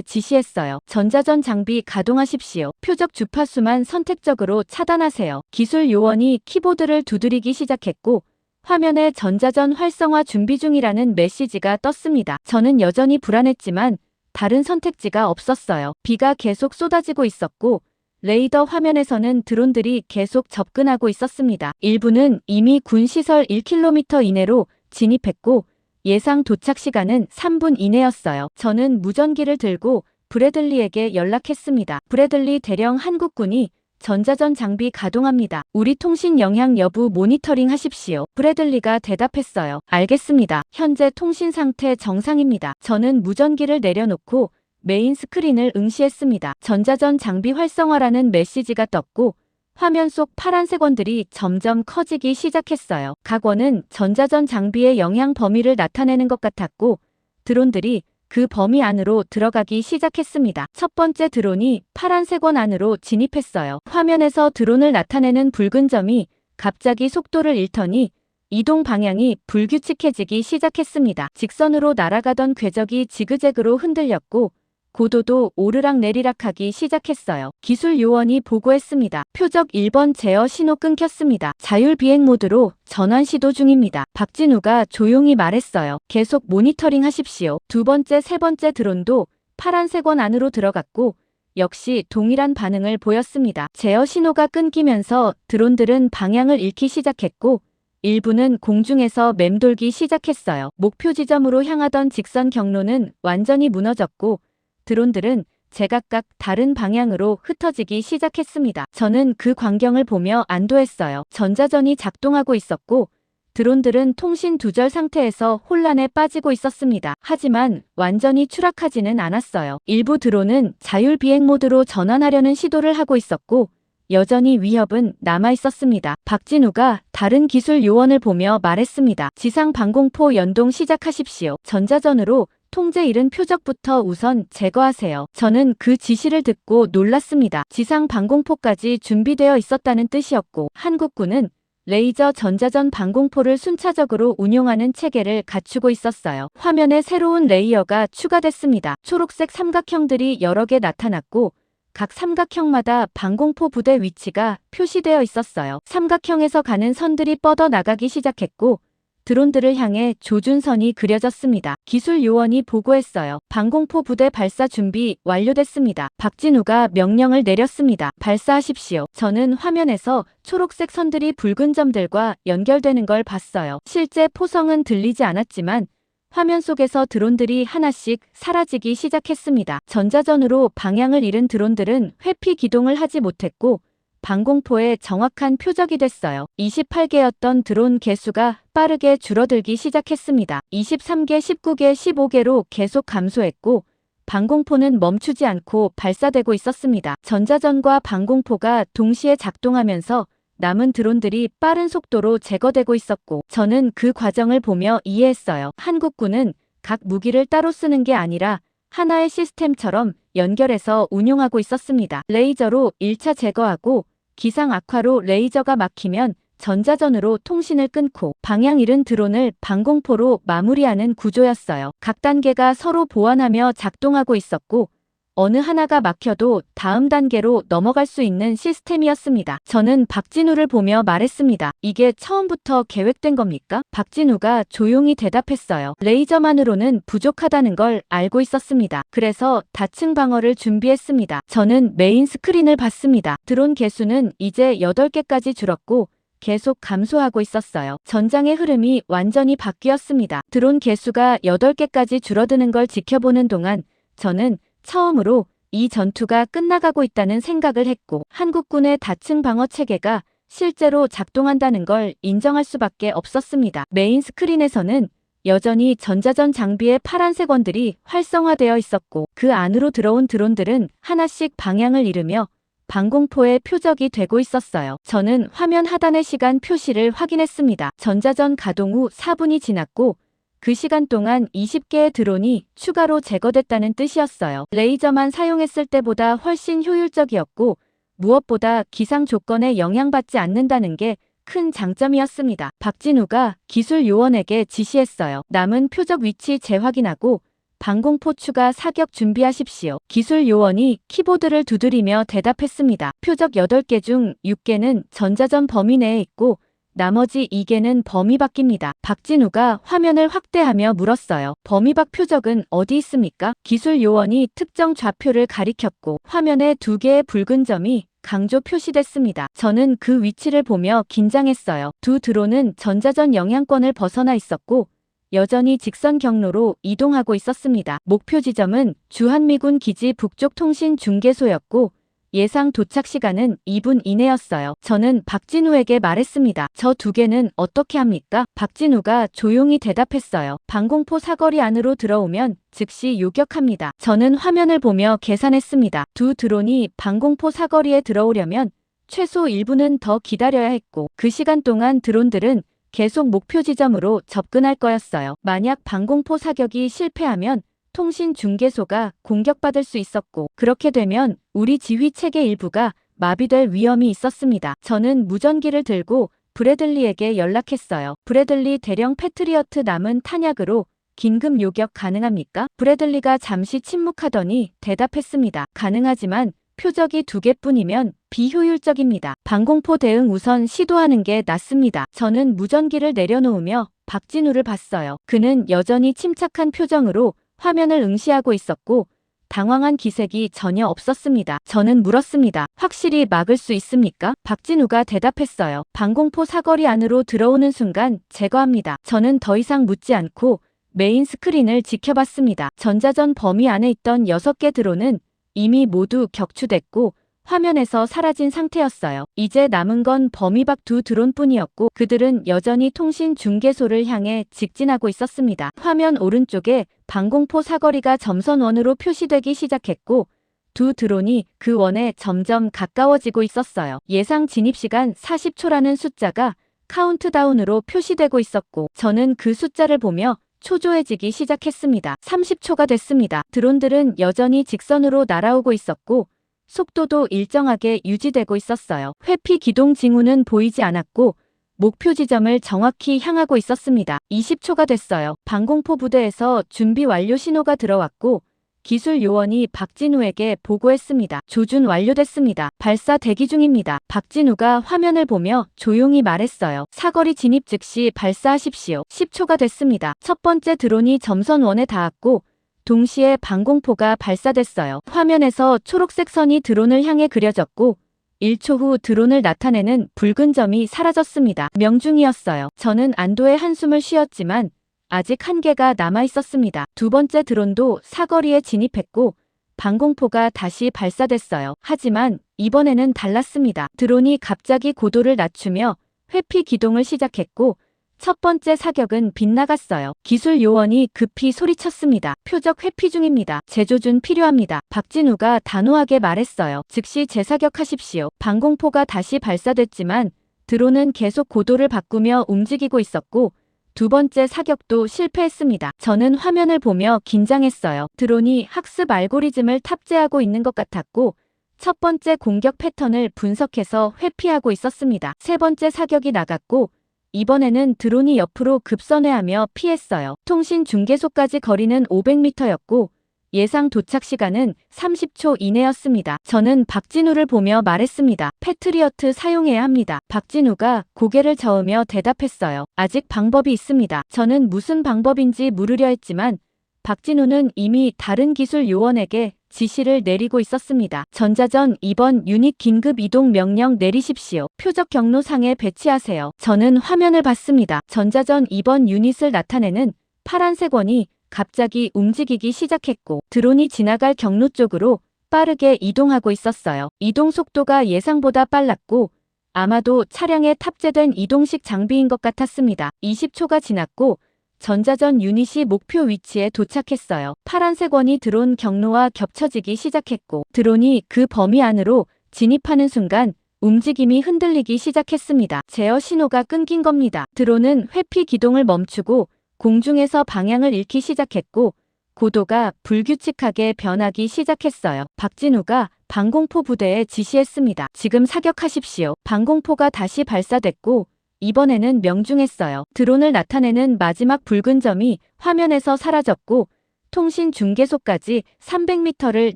지시했어요. 전자전 장비 가동하십시오. 표적 주파수만 선택적으로 차단하세요. 기술 요원이 키보드를 두드리기 시작했고 화면에 전자전 활성화 준비 중이라는 메시지가 떴습니다. 저는 여전히 불안했지만 다른 선택지가 없었어요. 비가 계속 쏟아지고 있었고 레이더 화면에서는 드론들이 계속 접근하고 있었습니다. 일부는 이미 군 시설 1km 이내로 진입했고 예상 도착 시간은 3분 이내였어요. 저는 무전기를 들고 브래들리에게 연락했습니다. 브래들리 대령 한국군이 전자전 장비 가동합니다. 우리 통신 영향 여부 모니터링 하십시오. 브래들리가 대답했어요. 알겠습니다. 현재 통신 상태 정상입니다. 저는 무전기를 내려놓고 메인 스크린을 응시했습니다. 전자전 장비 활성화라는 메시지가 떴고 화면 속 파란색 원들이 점점 커지기 시작했어요. 각 원은 전자전 장비의 영향 범위를 나타내는 것 같았고 드론들이 그 범위 안으로 들어가기 시작했습니다. 첫 번째 드론이 파란색 원 안으로 진입했어요. 화면에서 드론을 나타내는 붉은 점이 갑자기 속도를 잃더니 이동 방향이 불규칙해지기 시작했습니다. 직선으로 날아가던 궤적이 지그재그로 흔들렸고 고도도 오르락내리락하기 시작했어요. 기술 요원이 보고했습니다. 표적 1번 제어 신호 끊겼습니다. 자율비행 모드로 전환 시도 중입니다. 박진우가 조용히 말했어요. 계속 모니터링 하십시오. 두 번째, 세 번째 드론도 파란색 원 안으로 들어갔고 역시 동일한 반응을 보였습니다. 제어 신호가 끊기면서 드론들은 방향을 잃기 시작했고 일부는 공중에서 맴돌기 시작했어요. 목표 지점으로 향하던 직선 경로는 완전히 무너졌고 드론들은 제각각 다른 방향으로 흩어지기 시작했습니다. 저는 그 광경을 보며 안도했어요. 전자전이 작동하고 있었고 드론들은 통신 두절 상태에서 혼란에 빠지고 있었습니다. 하지만 완전히 추락하지는 않았어요. 일부 드론은 자율비행 모드로 전환하려는 시도를 하고 있었고 여전히 위협은 남아 있었습니다. 박진우가 다른 기술 요원을 보며 말했습니다. 지상 방공포 연동 시작하십시오. 전자전으로 통제 잃은 표적부터 우선 제거하세요. 저는 그 지시를 듣고 놀랐습니다. 지상 방공포까지 준비되어 있었다는 뜻이었고 한국군은 레이저 전자전 방공포를 순차적으로 운용하는 체계를 갖추고 있었어요. 화면에 새로운 레이어가 추가됐습니다. 초록색 삼각형들이 여러 개 나타났고 각 삼각형마다 방공포 부대 위치가 표시되어 있었어요. 삼각형에서 가는 선들이 뻗어 나가기 시작했고 드론들을 향해 조준선이 그려졌습니다. 기술 요원이 보고했어요. 방공포 부대 발사 준비 완료됐습니다. 박진우가 명령을 내렸습니다. 발사하십시오. 저는 화면에서 초록색 선들이 붉은 점들과 연결되는 걸 봤어요. 실제 포성은 들리지 않았지만 화면 속에서 드론들이 하나씩 사라지기 시작했습니다. 전자전으로 방향을 잃은 드론들은 회피 기동을 하지 못했고 방공포의 정확한 표적이 됐어요. 28개였던 드론 개수가 빠르게 줄어들기 시작했습니다. 23개, 19개, 15개로 계속 감소했고 방공포는 멈추지 않고 발사되고 있었습니다. 전자전과 방공포가 동시에 작동하면서 남은 드론들이 빠른 속도로 제거되고 있었고 저는 그 과정을 보며 이해했어요. 한국군은 각 무기를 따로 쓰는 게 아니라 하나의 시스템처럼 연결해서 운용하고 있었습니다. 레이저로 1차 제거하고 기상 악화로 레이저가 막히면 전자전으로 통신을 끊고 방향 잃은 드론을 방공포로 마무리하는 구조였어요. 각 단계가 서로 보완하며 작동하고 있었고 어느 하나가 막혀도 다음 단계로 넘어갈 수 있는 시스템이었습니다. 저는 박진우를 보며 말했습니다. 이게 처음부터 계획된 겁니까? 박진우가 조용히 대답했어요. 레이저만으로는 부족하다는 걸 알고 있었습니다. 그래서 다층 방어를 준비했습니다. 저는 메인 스크린을 봤습니다. 드론 개수는 이제 8개까지 줄었고 계속 감소하고 있었어요. 전장의 흐름이 완전히 바뀌었습니다. 드론 개수가 8개까지 줄어드는 걸 지켜보는 동안 저는 처음으로 이 전투가 끝나가고 있다는 생각을 했고 한국군의 다층 방어 체계가 실제로 작동한다는 걸 인정할 수밖에 없었습니다. 메인 스크린에서는 여전히 전자전 장비의 파란색 원들이 활성화되어 있었고 그 안으로 들어온 드론들은 하나씩 방향을 잃으며 방공포의 표적이 되고 있었어요. 저는 화면 하단의 시간 표시를 확인했습니다. 전자전 가동 후 4분이 지났고 그 시간 동안 20개의 드론이 추가로 제거됐다는 뜻이었어요. 레이저만 사용했을 때보다 훨씬 효율적이었고 무엇보다 기상 조건에 영향받지 않는다는 게 큰 장점이었습니다. 박진우가 기술 요원에게 지시했어요. 남은 표적 위치 재확인하고 방공포 추가 사격 준비하십시오. 기술 요원이 키보드를 두드리며 대답했습니다. 표적 8개 중 6개는 전자전 범위 내에 있고 나머지 2개는 범위 밖입니다. 박진우가 화면을 확대하며 물었어요. 범위 밖 표적은 어디 있습니까? 기술 요원이 특정 좌표를 가리켰고 화면에 2개의 붉은 점이 강조 표시됐습니다. 저는 그 위치를 보며 긴장했어요. 두 드론은 전자전 영향권을 벗어나 있었고 여전히 직선 경로로 이동하고 있었습니다. 목표 지점은 주한미군 기지 북쪽 통신 중계소였고 예상 도착 시간은 2분 이내였어요. 저는 박진우에게 말했습니다. 저 2개는 어떻게 합니까? 박진우가 조용히 대답했어요. 방공포 사거리 안으로 들어오면 즉시 요격합니다. 저는 화면을 보며 계산했습니다. 두 드론이 방공포 사거리에 들어오려면 최소 1분은 더 기다려야 했고 그 시간 동안 드론들은 계속 목표 지점으로 접근할 거였어요. 만약 방공포 사격이 실패하면 통신 중계소가 공격받을 수 있었고 그렇게 되면 우리 지휘 체계 일부가 마비될 위험이 있었습니다. 저는 무전기를 들고 브래들리에게 연락했어요. 브래들리 대령 패트리어트 남은 탄약으로 긴급 요격 가능합니까? 브래들리가 잠시 침묵하더니 대답했습니다. 가능하지만 표적이 2개뿐이면 비효율적입니다. 방공포 대응 우선 시도하는 게 낫습니다. 저는 무전기를 내려놓으며 박진우를 봤어요. 그는 여전히 침착한 표정으로 화면을 응시하고 있었고 당황한 기색이 전혀 없었습니다. 저는 물었습니다. 확실히 막을 수 있습니까? 박진우가 대답했어요. 방공포 사거리 안으로 들어오는 순간 제거합니다. 저는 더 이상 묻지 않고 메인 스크린을 지켜봤습니다. 전자전 범위 안에 있던 6개 드론은 이미 모두 격추됐고 화면에서 사라진 상태였어요. 이제 남은 건 범위 밖 2 드론뿐이었고 그들은 여전히 통신 중계소를 향해 직진하고 있었습니다. 화면 오른쪽에 방공포 사거리가 점선원으로 표시되기 시작했고 2 드론이 그 원에 점점 가까워지고 있었어요. 예상 진입시간 40초라는 숫자가 카운트다운으로 표시되고 있었고 저는 그 숫자를 보며 초조해지기 시작했습니다. 30초가 됐습니다. 드론들은 여전히 직선으로 날아오고 있었고 속도도 일정하게 유지되고 있었어요. 회피 기동 징후는 보이지 않았고 목표 지점을 정확히 향하고 있었습니다. 20초가 됐어요. 방공포 부대에서 준비 완료 신호가 들어왔고 기술 요원이 박진우에게 보고했습니다. 조준 완료됐습니다. 발사 대기 중입니다. 박진우가 화면을 보며 조용히 말했어요. 사거리 진입 즉시 발사하십시오. 10초가 됐습니다. 첫 번째 드론이 점선원에 닿았고 동시에 방공포가 발사됐어요. 화면에서 초록색 선이 드론을 향해 그려졌고 1초 후 드론을 나타내는 붉은 점이 사라졌습니다. 명중이었어요. 저는 안도의 한숨을 쉬었지만 아직 한계가 남아 있었습니다. 두 번째 드론도 사거리에 진입했고 방공포가 다시 발사됐어요. 하지만 이번에는 달랐습니다. 드론이 갑자기 고도를 낮추며 회피 기동을 시작했고 첫 번째 사격은 빗나갔어요. 기술 요원이 급히 소리쳤습니다. 표적 회피 중입니다. 재조준 필요합니다. 박진우가 단호하게 말했어요. 즉시 재사격하십시오. 방공포가 다시 발사됐지만 드론은 계속 고도를 바꾸며 움직이고 있었고 두 번째 사격도 실패했습니다. 저는 화면을 보며 긴장했어요. 드론이 학습 알고리즘을 탑재하고 있는 것 같았고 첫 번째 공격 패턴을 분석해서 회피하고 있었습니다. 세 번째 사격이 나갔고 이번에는 드론이 옆으로 급선회하며 피했어요. 통신 중계소까지 거리는 500m였고 예상 도착 시간은 30초 이내였습니다. 저는 박진우를 보며 말했습니다. 패트리어트 사용해야 합니다. 박진우가 고개를 저으며 대답했어요. 아직 방법이 있습니다. 저는 무슨 방법인지 물으려 했지만 박진우는 이미 다른 기술 요원에게 지시를 내리고 있었습니다. 전자전 2번 유닛 긴급 이동 명령 내리십시오. 표적 경로상에 배치하세요. 저는 화면을 봤습니다. 전자전 2번 유닛을 나타내는 파란색 원이 갑자기 움직이기 시작했고 드론이 지나갈 경로 쪽으로 빠르게 이동하고 있었어요. 이동 속도가 예상보다 빨랐고 아마도 차량에 탑재된 이동식 장비인 것 같았습니다. 20초가 지났고 전자전 유닛이 목표 위치에 도착했어요. 파란색 원이 드론 경로와 겹쳐지기 시작했고 드론이 그 범위 안으로 진입하는 순간 움직임이 흔들리기 시작했습니다. 제어 신호가 끊긴 겁니다. 드론은 회피 기동을 멈추고 공중에서 방향을 잃기 시작했고 고도가 불규칙하게 변하기 시작했어요. 박진우가 방공포 부대에 지시했습니다. 지금 사격하십시오. 방공포가 다시 발사됐고 이번에는 명중했어요. 드론을 나타내는 마지막 붉은 점이 화면에서 사라졌고 통신 중계소까지 300m를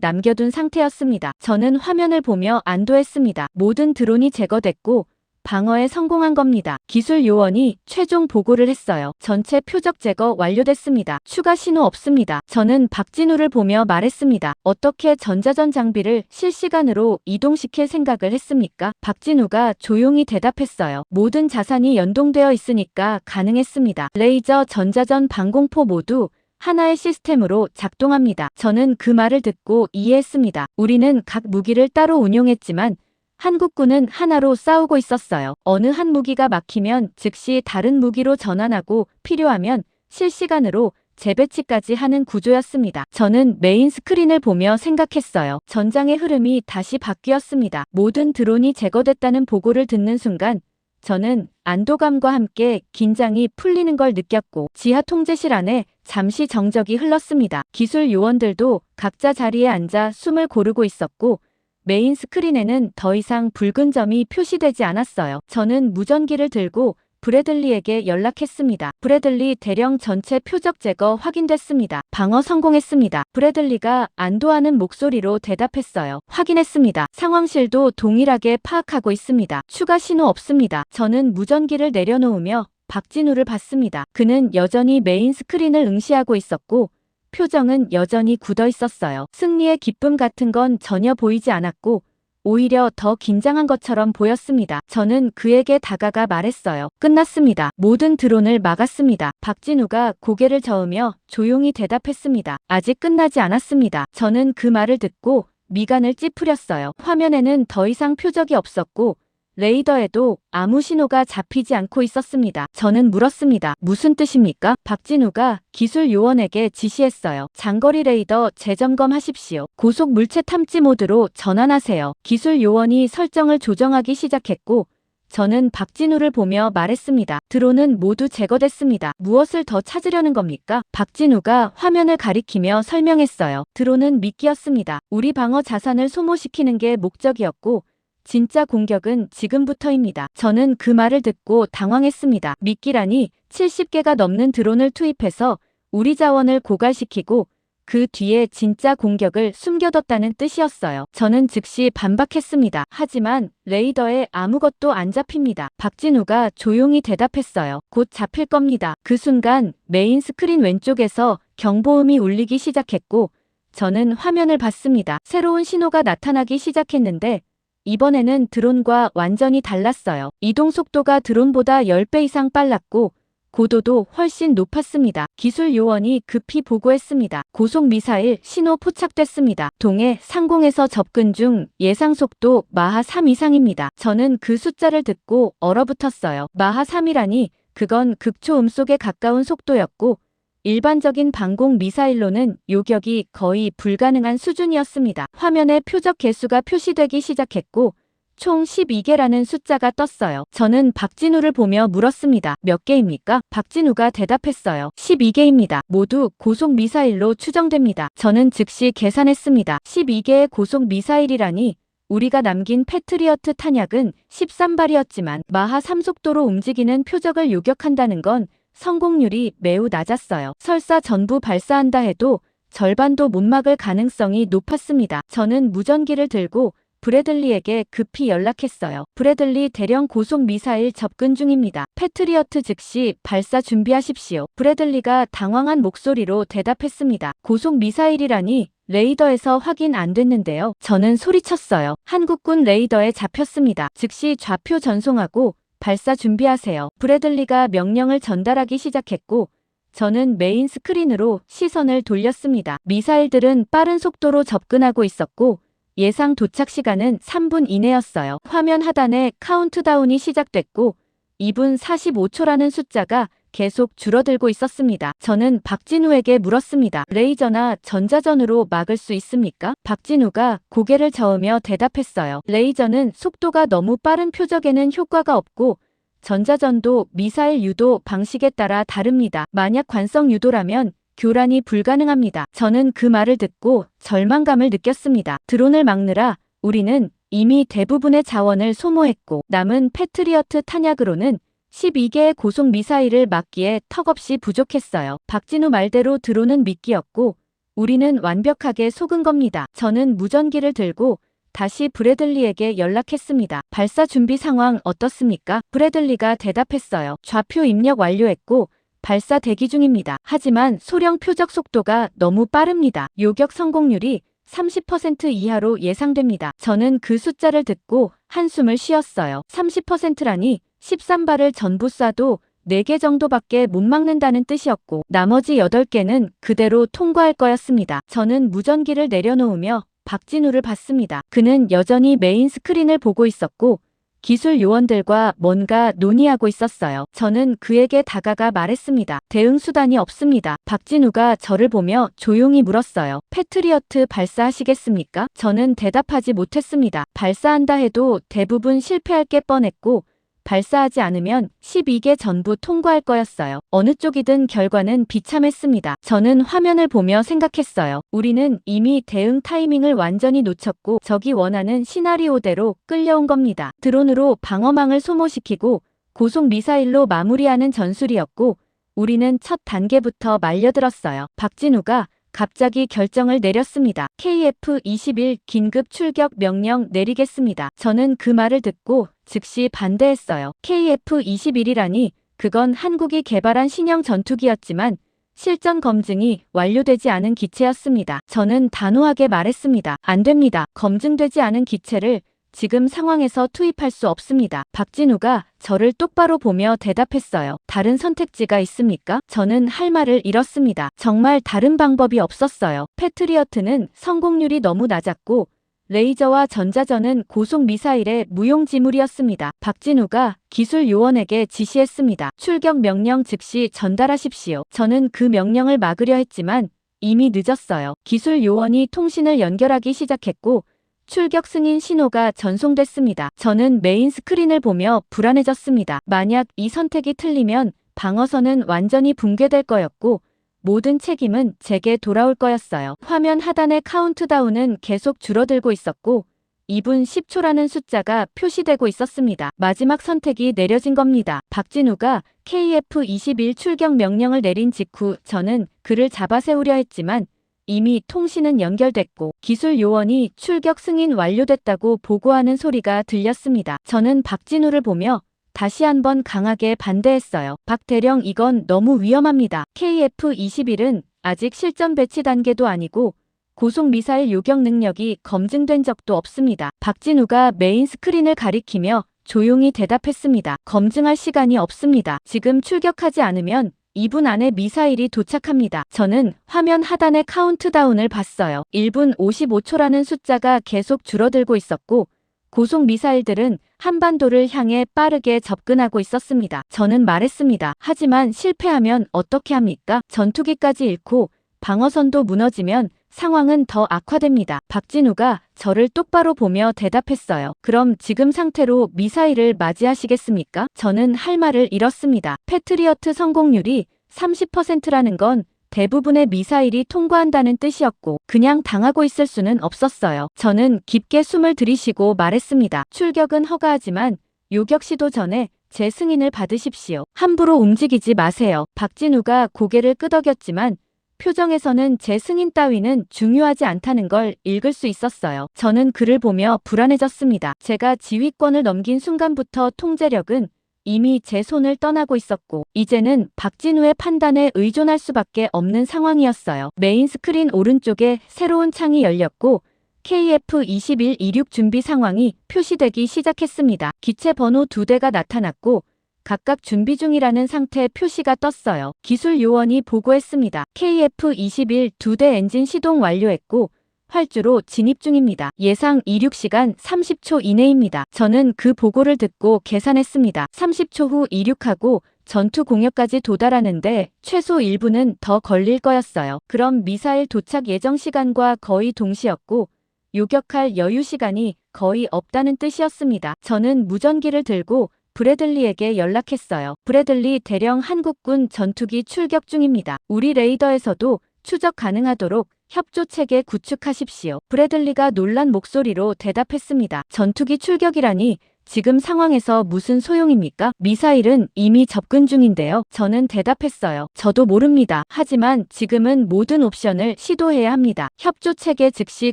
남겨둔 상태였습니다. 저는 화면을 보며 안도했습니다. 모든 드론이 제거됐고 방어에 성공한 겁니다. 기술 요원이 최종 보고를 했어요. 전체 표적 제거 완료됐습니다. 추가 신호 없습니다. 저는 박진우를 보며 말했습니다. 어떻게 전자전 장비를 실시간으로 이동시킬 생각을 했습니까? 박진우가 조용히 대답했어요. 모든 자산이 연동되어 있으니까 가능했습니다. 레이저, 전자전, 방공포 모두 하나의 시스템으로 작동합니다. 저는 그 말을 듣고 이해했습니다. 우리는 각 무기를 따로 운용했지만 한국군은 하나로 싸우고 있었어요. 어느 한 무기가 막히면 즉시 다른 무기로 전환하고 필요하면 실시간으로 재배치까지 하는 구조였습니다. 저는 메인 스크린을 보며 생각했어요. 전장의 흐름이 다시 바뀌었습니다. 모든 드론이 제거됐다는 보고를 듣는 순간 저는 안도감과 함께 긴장이 풀리는 걸 느꼈고 지하 통제실 안에 잠시 정적이 흘렀습니다. 기술 요원들도 각자 자리에 앉아 숨을 고르고 있었고 메인 스크린에는 더 이상 붉은 점이 표시되지 않았어요. 저는 무전기를 들고 브래들리에게 연락했습니다. 브래들리 대령 전체 표적 제거 확인됐습니다. 방어 성공했습니다. 브래들리가 안도하는 목소리로 대답했어요. 확인했습니다. 상황실도 동일하게 파악하고 있습니다. 추가 신호 없습니다. 저는 무전기를 내려놓으며 박진우를 봤습니다. 그는 여전히 메인 스크린을 응시하고 있었고 표정은 여전히 굳어 있었어요. 승리의 기쁨 같은 건 전혀 보이지 않았고 오히려 더 긴장한 것처럼 보였습니다. 저는 그에게 다가가 말했어요. 끝났습니다. 모든 드론을 막았습니다. 박진우가 고개를 저으며 조용히 대답했습니다. 아직 끝나지 않았습니다. 저는 그 말을 듣고 미간을 찌푸렸어요. 화면에는 더 이상 표적이 없었고 레이더에도 아무 신호가 잡히지 않고 있었습니다. 저는 물었습니다. 무슨 뜻입니까? 박진우가 기술 요원에게 지시했어요. 장거리 레이더 재점검하십시오. 고속 물체 탐지 모드로 전환하세요. 기술 요원이 설정을 조정하기 시작했고 저는 박진우를 보며 말했습니다. 드론은 모두 제거됐습니다. 무엇을 더 찾으려는 겁니까? 박진우가 화면을 가리키며 설명했어요. 드론은 미끼였습니다. 우리 방어 자산을 소모시키는 게 목적이었고 진짜 공격은 지금부터입니다. 저는 그 말을 듣고 당황했습니다. 미끼라니 70개가 넘는 드론을 투입해서 우리 자원을 고갈시키고 그 뒤에 진짜 공격을 숨겨뒀다는 뜻이었어요. 저는 즉시 반박했습니다. 하지만 레이더에 아무것도 안 잡힙니다. 박진우가 조용히 대답했어요. 곧 잡힐 겁니다. 그 순간 메인 스크린 왼쪽에서 경보음이 울리기 시작했고 저는 화면을 봤습니다. 새로운 신호가 나타나기 시작했는데 이번에는 드론과 완전히 달랐어요. 이동 속도가 드론보다 10배 이상 빨랐고 고도도 훨씬 높았습니다. 기술 요원이 급히 보고했습니다. 고속 미사일 신호 포착됐습니다. 동해 상공에서 접근 중 예상 속도 마하 3 이상입니다. 저는 그 숫자를 듣고 얼어붙었어요. 마하 3이라니 그건 극초음속에 가까운 속도였고 일반적인 방공 미사일로는 요격이 거의 불가능한 수준이었습니다. 화면에 표적 개수가 표시되기 시작했고 총 12개라는 숫자가 떴어요. 저는 박진우를 보며 물었습니다. 몇 개입니까? 박진우가 대답했어요. 12개입니다. 모두 고속 미사일로 추정됩니다. 저는 즉시 계산했습니다. 12개의 고속 미사일이라니 우리가 남긴 패트리어트 탄약은 13발이었지만 마하 3 속도로 움직이는 표적을 요격한다는 건 성공률이 매우 낮았어요. 설사 전부 발사한다 해도 절반도 못 막을 가능성이 높았습니다. 저는 무전기를 들고 브래들리에게 급히 연락했어요. 브래들리 대령 고속 미사일 접근 중입니다. 패트리어트 즉시 발사 준비하십시오. 브래들리가 당황한 목소리로 대답했습니다. 고속 미사일이라니 레이더에서 확인 안 됐는데요. 저는 소리쳤어요. 한국군 레이더에 잡혔습니다. 즉시 좌표 전송하고 발사 준비하세요. 브래들리가 명령을 전달하기 시작했고 저는 메인 스크린으로 시선을 돌렸습니다. 미사일들은 빠른 속도로 접근하고 있었고 예상 도착 시간은 3분 이내였어요. 화면 하단에 카운트다운이 시작됐고 2분 45초라는 숫자가 계속 줄어들고 있었습니다. 저는 박진우에게 물었습니다. 레이저나 전자전으로 막을 수 있습니까? 박진우가 고개를 저으며 대답했어요. 레이저는 속도가 너무 빠른 표적에는 효과가 없고 전자전도 미사일 유도 방식에 따라 다릅니다. 만약 관성 유도라면 교란이 불가능합니다. 저는 그 말을 듣고 절망감을 느꼈습니다. 드론을 막느라 우리는 이미 대부분의 자원을 소모했고 남은 패트리어트 탄약으로는 12개의 고속 미사일을 막기에 턱없이 부족했어요. 박진우 말대로 드론은 미끼였고 우리는 완벽하게 속은 겁니다. 저는 무전기를 들고 다시 브래들리에게 연락했습니다. 발사 준비 상황 어떻습니까? 브래들리가 대답했어요. 좌표 입력 완료했고 발사 대기 중입니다. 하지만 소령 표적 속도가 너무 빠릅니다. 요격 성공률이 30% 이하로 예상됩니다. 저는 그 숫자를 듣고 한숨을 쉬었어요. 30%라니 13발을 전부 쏴도 4개 정도밖에 못 막는다는 뜻이었고 나머지 8개는 그대로 통과할 거였습니다. 저는 무전기를 내려놓으며 박진우를 봤습니다. 그는 여전히 메인 스크린을 보고 있었고 기술 요원들과 뭔가 논의하고 있었어요. 저는 그에게 다가가 말했습니다. 대응 수단이 없습니다. 박진우가 저를 보며 조용히 물었어요. 패트리어트 발사하시겠습니까? 저는 대답하지 못했습니다. 발사한다 해도 대부분 실패할 게 뻔했고 발사하지 않으면 12개 전부 통과할 거였어요. 어느 쪽이든 결과는 비참했습니다. 저는 화면을 보며 생각했어요. 우리는 이미 대응 타이밍을 완전히 놓쳤고 적이 원하는 시나리오대로 끌려온 겁니다. 드론으로 방어망을 소모시키고 고속 미사일로 마무리하는 전술이었고 우리는 첫 단계부터 말려들었어요. 박진우가 갑자기 결정을 내렸습니다. KF-21 긴급 출격 명령 내리겠습니다. 저는 그 말을 듣고 즉시 반대했어요. KF-21이라니 그건 한국이 개발한 신형 전투기였지만 실전 검증이 완료되지 않은 기체였습니다. 저는 단호하게 말했습니다. 안 됩니다. 검증되지 않은 기체를 지금 상황에서 투입할 수 없습니다. 박진우가 저를 똑바로 보며 대답했어요. 다른 선택지가 있습니까? 저는 할 말을 잃었습니다. 정말 다른 방법이 없었어요. 패트리어트는 성공률이 너무 낮았고 레이저와 전자전은 고속 미사일의 무용지물이었습니다. 박진우가 기술 요원에게 지시했습니다. 출격 명령 즉시 전달하십시오. 저는 그 명령을 막으려 했지만 이미 늦었어요. 기술 요원이 통신을 연결하기 시작했고 출격 승인 신호가 전송됐습니다. 저는 메인 스크린을 보며 불안해졌습니다. 만약 이 선택이 틀리면 방어선은 완전히 붕괴될 거였고 모든 책임은 제게 돌아올 거였어요. 화면 하단의 카운트다운은 계속 줄어들고 있었고 2분 10초라는 숫자가 표시되고 있었습니다. 마지막 선택이 내려진 겁니다. 박진우가 KF-21 출격 명령을 내린 직후 저는 그를 잡아세우려 했지만 이미 통신은 연결됐고 기술 요원이 출격 승인 완료됐다고 보고하는 소리가 들렸습니다. 저는 박진우를 보며 다시 한번 강하게 반대했어요. 박 대령 이건 너무 위험합니다. KF-21은 아직 실전 배치 단계도 아니고 고속 미사일 요격 능력이 검증된 적도 없습니다. 박진우가 메인 스크린을 가리키며 조용히 대답했습니다. 검증할 시간이 없습니다. 지금 출격하지 않으면 2분 안에 미사일이 도착합니다. 저는 화면 하단의 카운트다운을 봤어요. 1분 55초라는 숫자가 계속 줄어들고 있었고 고속 미사일들은 한반도를 향해 빠르게 접근하고 있었습니다. 저는 말했습니다. 하지만 실패하면 어떻게 합니까? 전투기까지 잃고 방어선도 무너지면 상황은 더 악화됩니다. 박진우가 저를 똑바로 보며 대답했어요. 그럼 지금 상태로 미사일을 맞이하시겠습니까? 저는 할 말을 잃었습니다. 패트리어트 성공률이 30%라는 건 대부분의 미사일이 통과한다는 뜻이었고 그냥 당하고 있을 수는 없었어요. 저는 깊게 숨을 들이쉬고 말했습니다. 출격은 허가하지만 요격 시도 전에 제 승인을 받으십시오. 함부로 움직이지 마세요. 박진우가 고개를 끄덕였지만 표정에서는 제 승인 따위는 중요하지 않다는 걸 읽을 수 있었어요. 저는 그를 보며 불안해졌습니다. 제가 지휘권을 넘긴 순간부터 통제력은 이미 제 손을 떠나고 있었고 이제는 박진우의 판단에 의존할 수밖에 없는 상황이었어요. 메인 스크린 오른쪽에 새로운 창이 열렸고 KF-21 이륙 준비 상황이 표시되기 시작했습니다. 기체 번호 2대가 나타났고 각각 준비 중이라는 상태 표시가 떴어요. 기술 요원이 보고했습니다. KF-21 2대 엔진 시동 완료했고 활주로 진입 중입니다. 예상 이륙 시간 30초 이내입니다. 저는 그 보고를 듣고 계산했습니다. 30초 후 이륙하고 전투 공역까지 도달하는데 최소 1분은 더 걸릴 거였어요. 그럼 미사일 도착 예정 시간과 거의 동시였고 요격할 여유 시간이 거의 없다는 뜻이었습니다. 저는 무전기를 들고 브래들리에게 연락했어요. 브래들리 대령 한국군 전투기 출격 중입니다. 우리 레이더에서도 추적 가능하도록 협조 체계 구축하십시오. 브래들리가 놀란 목소리로 대답했습니다. 전투기 출격이라니 지금 상황에서 무슨 소용입니까? 미사일은 이미 접근 중인데요. 저는 대답했어요. 저도 모릅니다. 하지만 지금은 모든 옵션을 시도해야 합니다. 협조 체계 즉시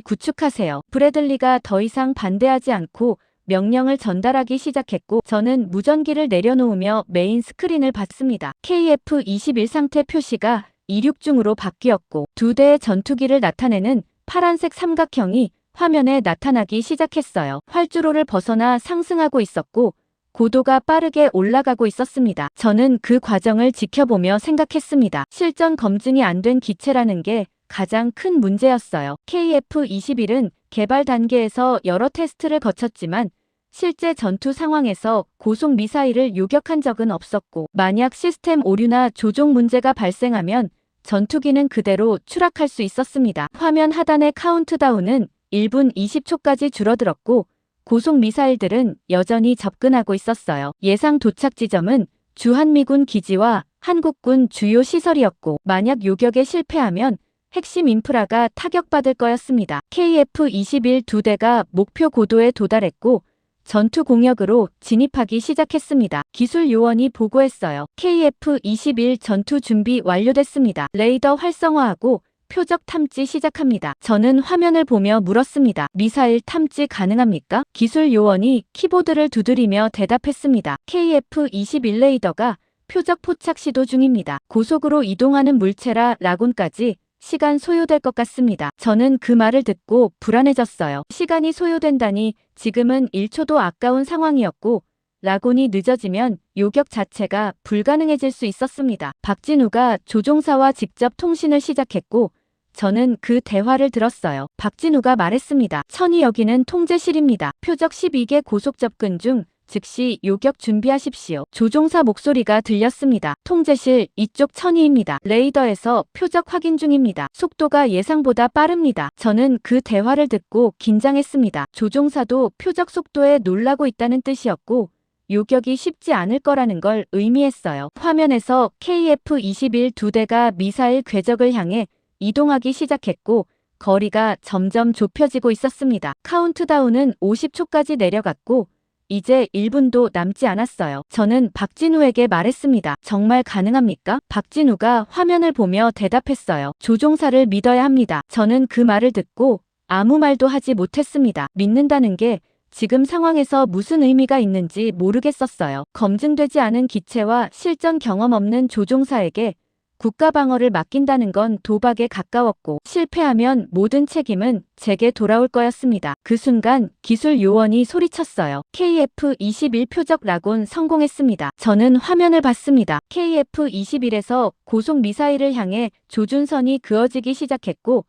구축하세요. 브래들리가 더 이상 반대하지 않고 명령을 전달하기 시작했고 저는 무전기를 내려놓으며 메인 스크린을 봤습니다. KF-21 상태 표시가 이륙 중으로 바뀌었고 2대의 전투기를 나타내는 파란색 삼각형이 화면에 나타나기 시작했어요. 활주로를 벗어나 상승하고 있었고 고도가 빠르게 올라가고 있었습니다. 저는 그 과정을 지켜보며 생각했습니다. 실전 검증이 안 된 기체라는 게 가장 큰 문제였어요. KF-21은 개발 단계에서 여러 테스트를 거쳤지만 실제 전투 상황에서 고속 미사일을 요격한 적은 없었고 만약 시스템 오류나 조종 문제가 발생하면 전투기는 그대로 추락할 수 있었습니다. 화면 하단의 카운트다운은 1분 20초까지 줄어들었고 고속 미사일들은 여전히 접근하고 있었어요. 예상 도착 지점은 주한미군 기지와 한국군 주요 시설이었고 만약 요격에 실패하면 핵심 인프라가 타격받을 거였습니다. KF-21 2대가 목표 고도에 도달했고 전투 공역으로 진입하기 시작했습니다. 기술 요원이 보고했어요. KF-21 전투 준비 완료됐습니다. 레이더 활성화하고 표적 탐지 시작합니다. 저는 화면을 보며 물었습니다. 미사일 탐지 가능합니까? 기술 요원이 키보드를 두드리며 대답했습니다. KF-21 레이더가 표적 포착 시도 중입니다. 고속으로 이동하는 물체라 라군까지 시간 소요될 것 같습니다. 저는 그 말을 듣고 불안해졌어요. 시간이 소요된다니 지금은 1초도 아까운 상황이었고 라곤이 늦어지면 요격 자체가 불가능해질 수 있었습니다. 박진우가 조종사와 직접 통신을 시작했고 저는 그 대화를 들었어요. 박진우가 말했습니다. 천이 여기는 통제실입니다. 표적 12개 고속 접근 중 즉시 요격 준비하십시오. 조종사 목소리가 들렸습니다. 통제실 이쪽 천이입니다. 레이더에서 표적 확인 중입니다. 속도가 예상보다 빠릅니다. 저는 그 대화를 듣고 긴장했습니다. 조종사도 표적 속도에 놀라고 있다는 뜻이었고 요격이 쉽지 않을 거라는 걸 의미했어요. 화면에서 KF-21 2대가 미사일 궤적을 향해 이동하기 시작했고 거리가 점점 좁혀지고 있었습니다. 카운트다운은 50초까지 내려갔고 이제 1분도 남지 않았어요. 저는 박진우에게 말했습니다. 정말 가능합니까? 박진우가 화면을 보며 대답했어요. 조종사를 믿어야 합니다. 저는 그 말을 듣고 아무 말도 하지 못했습니다. 믿는다는 게 지금 상황에서 무슨 의미가 있는지 모르겠었어요. 검증되지 않은 기체와 실전 경험 없는 조종사에게 국가 방어를 맡긴다는 건 도박에 가까웠고 실패하면 모든 책임은 제게 돌아올 거였습니다. 그 순간 기술 요원이 소리쳤어요. KF-21 표적 락온 성공했습니다. 저는 화면을 봤습니다. KF-21에서 고속 미사일을 향해 조준선이 그어지기 시작했고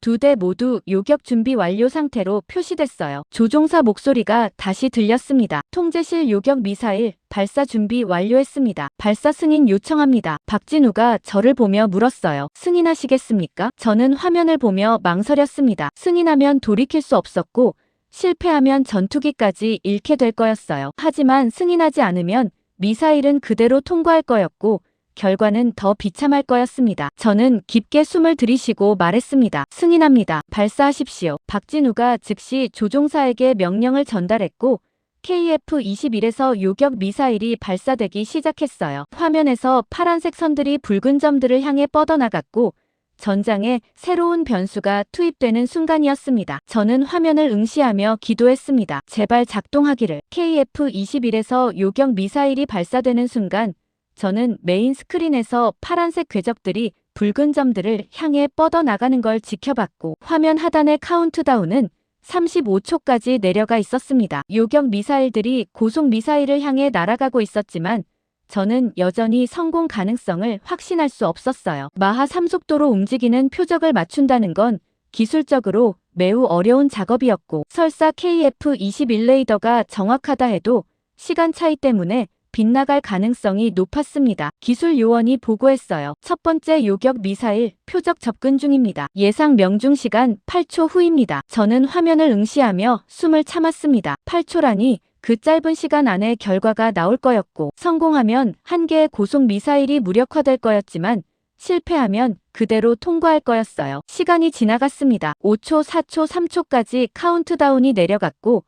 두 대 모두 요격 준비 완료 상태로 표시됐어요. 조종사 목소리가 다시 들렸습니다. 통제실 요격 미사일 발사 준비 완료했습니다. 발사 승인 요청합니다. 박진우가 저를 보며 물었어요. 승인하시겠습니까? 저는 화면을 보며 망설였습니다. 승인하면 돌이킬 수 없었고 실패하면 전투기까지 잃게 될 거였어요. 하지만 승인하지 않으면 미사일은 그대로 통과할 거였고 결과는 더 비참할 거였습니다. 저는 깊게 숨을 들이쉬고 말했습니다. 승인합니다. 발사하십시오. 박진우가 즉시 조종사에게 명령을 전달했고 KF-21에서 요격 미사일이 발사되기 시작했어요. 화면에서 파란색 선들이 붉은 점들을 향해 뻗어나갔고 전장에 새로운 변수가 투입되는 순간이었습니다. 저는 화면을 응시하며 기도했습니다. 제발 작동하기를. KF-21에서 요격 미사일이 발사되는 순간 저는 메인 스크린에서 파란색 궤적들이 붉은 점들을 향해 뻗어나가는 걸 지켜봤고 화면 하단의 카운트다운은 35초까지 내려가 있었습니다. 요격 미사일들이 고속 미사일을 향해 날아가고 있었지만 저는 여전히 성공 가능성을 확신할 수 없었어요. 마하 3속도로 움직이는 표적을 맞춘다는 건 기술적으로 매우 어려운 작업이었고 설사 KF-21 레이더가 정확하다 해도 시간 차이 때문에 빗나갈 가능성이 높았습니다. 기술 요원이 보고했어요. 첫 번째 요격 미사일 표적 접근 중입니다. 예상 명중 시간 8초 후입니다. 저는 화면을 응시하며 숨을 참았습니다. 8초라니 그 짧은 시간 안에 결과가 나올 거였고 성공하면 한 개의 고속 미사일이 무력화될 거였지만 실패하면 그대로 통과할 거였어요. 시간이 지나갔습니다. 5초, 4초, 3초까지 카운트다운이 내려갔고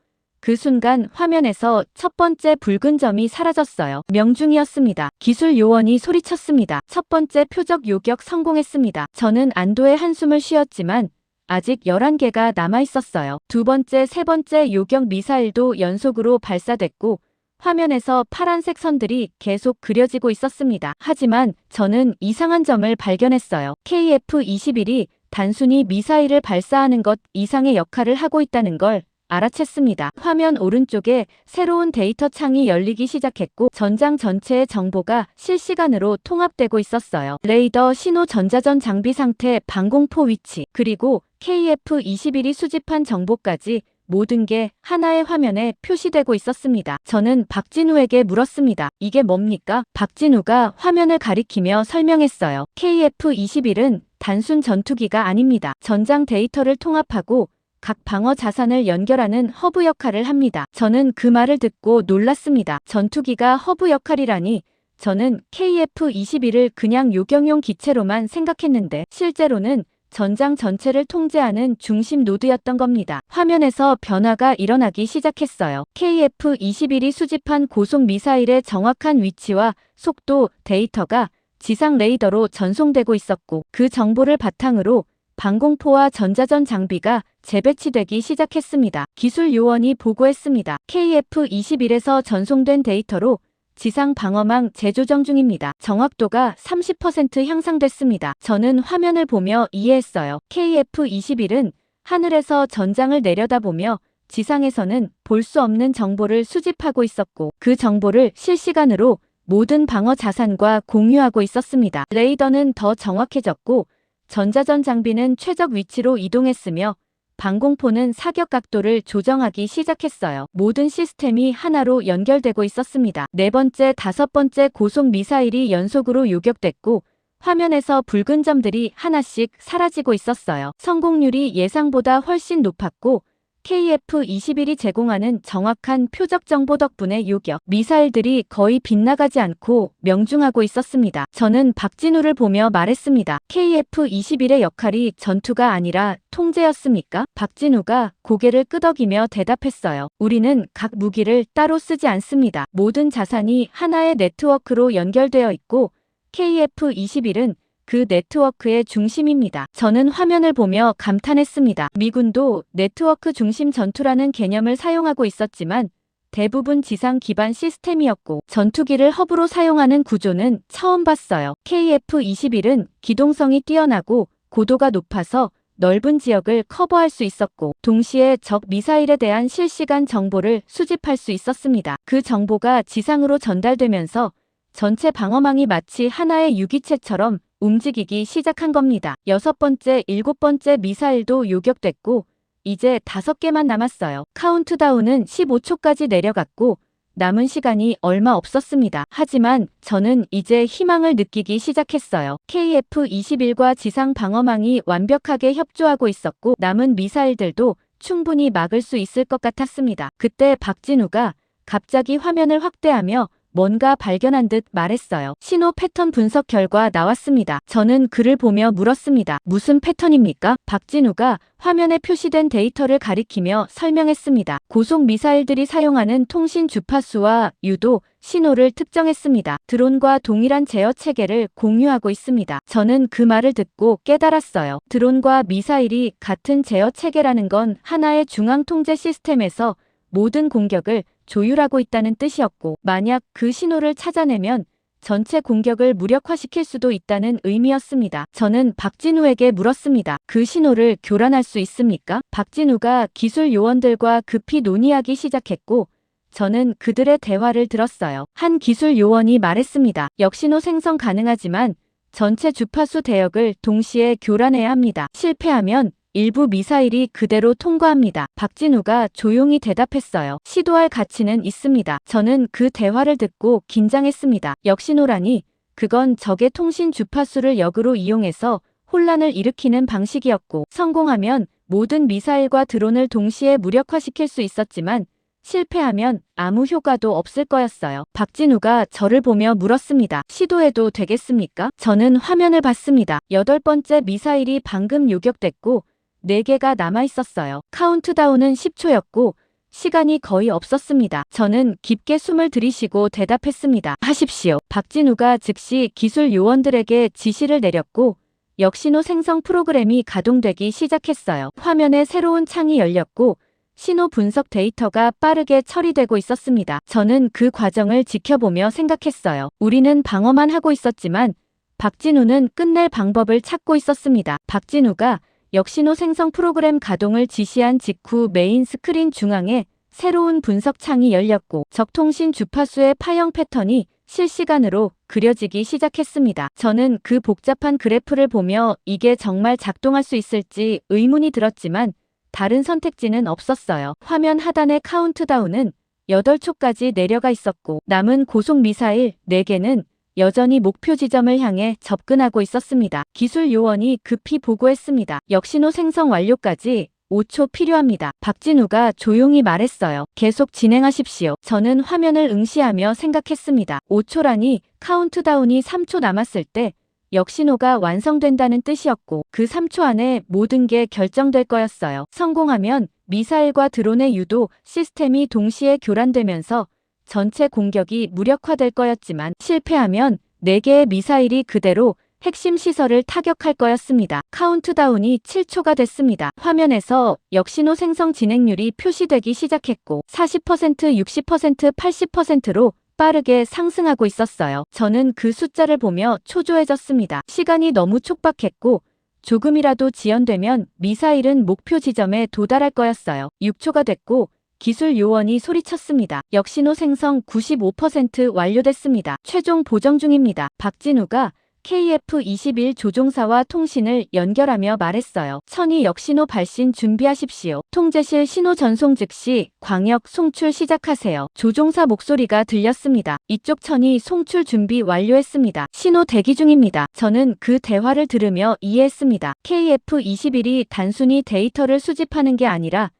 그 순간 화면에서 첫 번째 붉은 점이 사라졌어요. 명중이었습니다. 기술 요원이 소리쳤습니다. 첫 번째 표적 요격 성공했습니다. 저는 안도의 한숨을 쉬었지만 아직 11개가 남아있었어요. 두 번째, 세 번째 요격 미사일도 연속으로 발사됐고 화면에서 파란색 선들이 계속 그려지고 있었습니다. 하지만 저는 이상한 점을 발견했어요. KF-21이 단순히 미사일을 발사하는 것 이상의 역할을 하고 있다는 걸 알아챘습니다. 화면 오른쪽에 새로운 데이터 창이 열리기 시작했고 전장 전체의 정보가 실시간으로 통합되고 있었어요. 레이더, 신호, 전자전 장비 상태, 방공포 위치, 그리고 KF-21이 수집한 정보까지 모든 게 하나의 화면에 표시되고 있었습니다. 저는 박진우에게 물었습니다. 이게 뭡니까? 박진우가 화면을 가리키며 설명했어요. KF-21은 단순 전투기가 아닙니다. 전장 데이터를 통합하고 각 방어 자산을 연결하는 허브 역할을 합니다. 저는 그 말을 듣고 놀랐습니다. 전투기가 허브 역할이라니 저는 KF-21을 그냥 요격용 기체로만 생각했는데 실제로는 전장 전체를 통제하는 중심 노드였던 겁니다. 화면에서 변화가 일어나기 시작했어요. KF-21이 수집한 고속 미사일의 정확한 위치와 속도, 데이터가 지상 레이더로 전송되고 있었고 그 정보를 바탕으로 방공포와 전자전 장비가 재배치되기 시작했습니다. 기술 요원이 보고했습니다. KF-21에서 전송된 데이터로 지상 방어망 재조정 중입니다. 정확도가 30% 향상됐습니다. 저는 화면을 보며 이해했어요. KF-21은 하늘에서 전장을 내려다보며 지상에서는 볼 수 없는 정보를 수집하고 있었고 그 정보를 실시간으로 모든 방어 자산과 공유하고 있었습니다. 레이더는 더 정확해졌고 전자전 장비는 최적 위치로 이동했으며 방공포는 사격 각도를 조정하기 시작했어요. 모든 시스템이 하나로 연결되고 있었습니다. 네 번째, 다섯 번째 고속 미사일이 연속으로 요격됐고 화면에서 붉은 점들이 하나씩 사라지고 있었어요. 성공률이 예상보다 훨씬 높았고 KF-21이 제공하는 정확한 표적 정보 덕분에 요격 미사일들이 거의 빗나가지 않고 명중하고 있었습니다. 저는 박진우를 보며 말했습니다. KF-21의 역할이 전투가 아니라 통제였습니까? 박진우가 고개를 끄덕이며 대답했어요. 우리는 각 무기를 따로 쓰지 않습니다. 모든 자산이 하나의 네트워크로 연결되어 있고 KF-21은 그 네트워크의 중심입니다. 저는 화면을 보며 감탄했습니다. 미군도 네트워크 중심 전투라는 개념을 사용하고 있었지만 대부분 지상 기반 시스템이었고 전투기를 허브로 사용하는 구조는 처음 봤어요. KF-21은 기동성이 뛰어나고 고도가 높아서 넓은 지역을 커버할 수 있었고 동시에 적 미사일에 대한 실시간 정보를 수집할 수 있었습니다. 그 정보가 지상으로 전달되면서 전체 방어망이 마치 하나의 유기체처럼 움직이기 시작한 겁니다. 6번째, 7번째 미사일도 요격됐고 이제 5개만 남았어요. 카운트다운은 15초까지 내려갔고 남은 시간이 얼마 없었습니다. 하지만 저는 이제 희망을 느끼기 시작했어요. KF-21과 지상 방어망이 완벽하게 협조하고 있었고 남은 미사일들도 충분히 막을 수 있을 것 같았습니다. 그때 박진우가 갑자기 화면을 확대하며 뭔가 발견한 듯 말했어요. 신호 패턴 분석 결과 나왔습니다. 저는 그를 보며 물었습니다. 무슨 패턴입니까? 박진우가 화면에 표시된 데이터를 가리키며 설명했습니다. 고속 미사일들이 사용하는 통신 주파수와 유도, 신호를 특정했습니다. 드론과 동일한 제어 체계를 공유하고 있습니다. 저는 그 말을 듣고 깨달았어요. 드론과 미사일이 같은 제어 체계라는 건 하나의 중앙 통제 시스템에서 모든 공격을 조율하고 있다는 뜻이었고 만약 그 신호를 찾아내면 전체 공격을 무력화시킬 수도 있다는 의미였습니다. 저는 박진우에게 물었습니다. 그 신호를 교란할 수 있습니까? 박진우가 기술 요원들과 급히 논의하기 시작했고 저는 그들의 대화를 들었어요. 한 기술 요원이 말했습니다. 역신호 생성 가능하지만 전체 주파수 대역을 동시에 교란해야 합니다. 실패하면 일부 미사일이 그대로 통과합니다. 박진우가 조용히 대답했어요. 시도할 가치는 있습니다. 저는 그 대화를 듣고 긴장했습니다. 역신호라니 그건 적의 통신 주파수를 역으로 이용해서 혼란을 일으키는 방식이었고 성공하면 모든 미사일과 드론을 동시에 무력화시킬 수 있었지만 실패하면 아무 효과도 없을 거였어요. 박진우가 저를 보며 물었습니다. 시도해도 되겠습니까? 저는 화면을 봤습니다. 8번째 미사일이 방금 요격됐고 4개가 남아있었어요. 카운트다운은 10초였고 시간이 거의 없었습니다. 저는 깊게 숨을 들이쉬고 대답했습니다. 하십시오. 박진우가 즉시 기술 요원들에게 지시를 내렸고 역신호 생성 프로그램이 가동되기 시작했어요. 화면에 새로운 창이 열렸고 신호 분석 데이터가 빠르게 처리되고 있었습니다. 저는 그 과정을 지켜보며 생각했어요. 우리는 방어만 하고 있었지만 박진우는 끝낼 방법을 찾고 있었습니다. 박진우가 역신호 생성 프로그램 가동을 지시한 직후 메인 스크린 중앙에 새로운 분석 창이 열렸고 적통신 주파수의 파형 패턴이 실시간으로 그려지기 시작했습니다. 저는 그 복잡한 그래프를 보며 이게 정말 작동할 수 있을지 의문이 들었지만 다른 선택지는 없었어요. 화면 하단의 카운트다운은 8초까지 내려가 있었고 남은 고속 미사일 4개는 여전히 목표 지점을 향해 접근하고 있었습니다. 기술 요원이 급히 보고했습니다. 역신호 생성 완료까지 5초 필요합니다. 박진우가 조용히 말했어요. 계속 진행하십시오. 저는 화면을 응시하며 생각했습니다. 5초라니 카운트다운이 3초 남았을 때 역신호가 완성된다는 뜻이었고 그 3초 안에 모든 게 결정될 거였어요. 성공하면 미사일과 드론의 유도 시스템이 동시에 교란되면서 전체 공격이 무력화될 거였지만 실패하면 4개의 미사일이 그대로 핵심 시설을 타격할 거였습니다. 카운트다운이 7초가 됐습니다. 화면에서 역신호 생성 진행률이 표시되기 시작했고 40%, 60%, 80%로 빠르게 상승하고 있었어요. 저는 그 숫자를 보며 초조해졌습니다. 시간이 너무 촉박했고 조금이라도 지연되면 미사일은 목표 지점에 도달할 거였어요. 6초가 됐고 기술 요원이 소리쳤습니다. 역신호 생성 95% 완료됐습니다. 최종 보정 중입니다. 박진우가 KF-21 조종사와 통신을 연결하며 말했어요. 천이 역신호 발신 준비하십시오. 통제실 신호 전송 즉시 광역 송출 시작하세요. 조종사 목소리가 들렸습니다. 이쪽 천이 송출 준비 완료했습니다. 신호 대기 중입니다. 저는 그 대화를 들으며 이해했습니다. KF-21이 단순히 데이터를 수집하는 게 아니라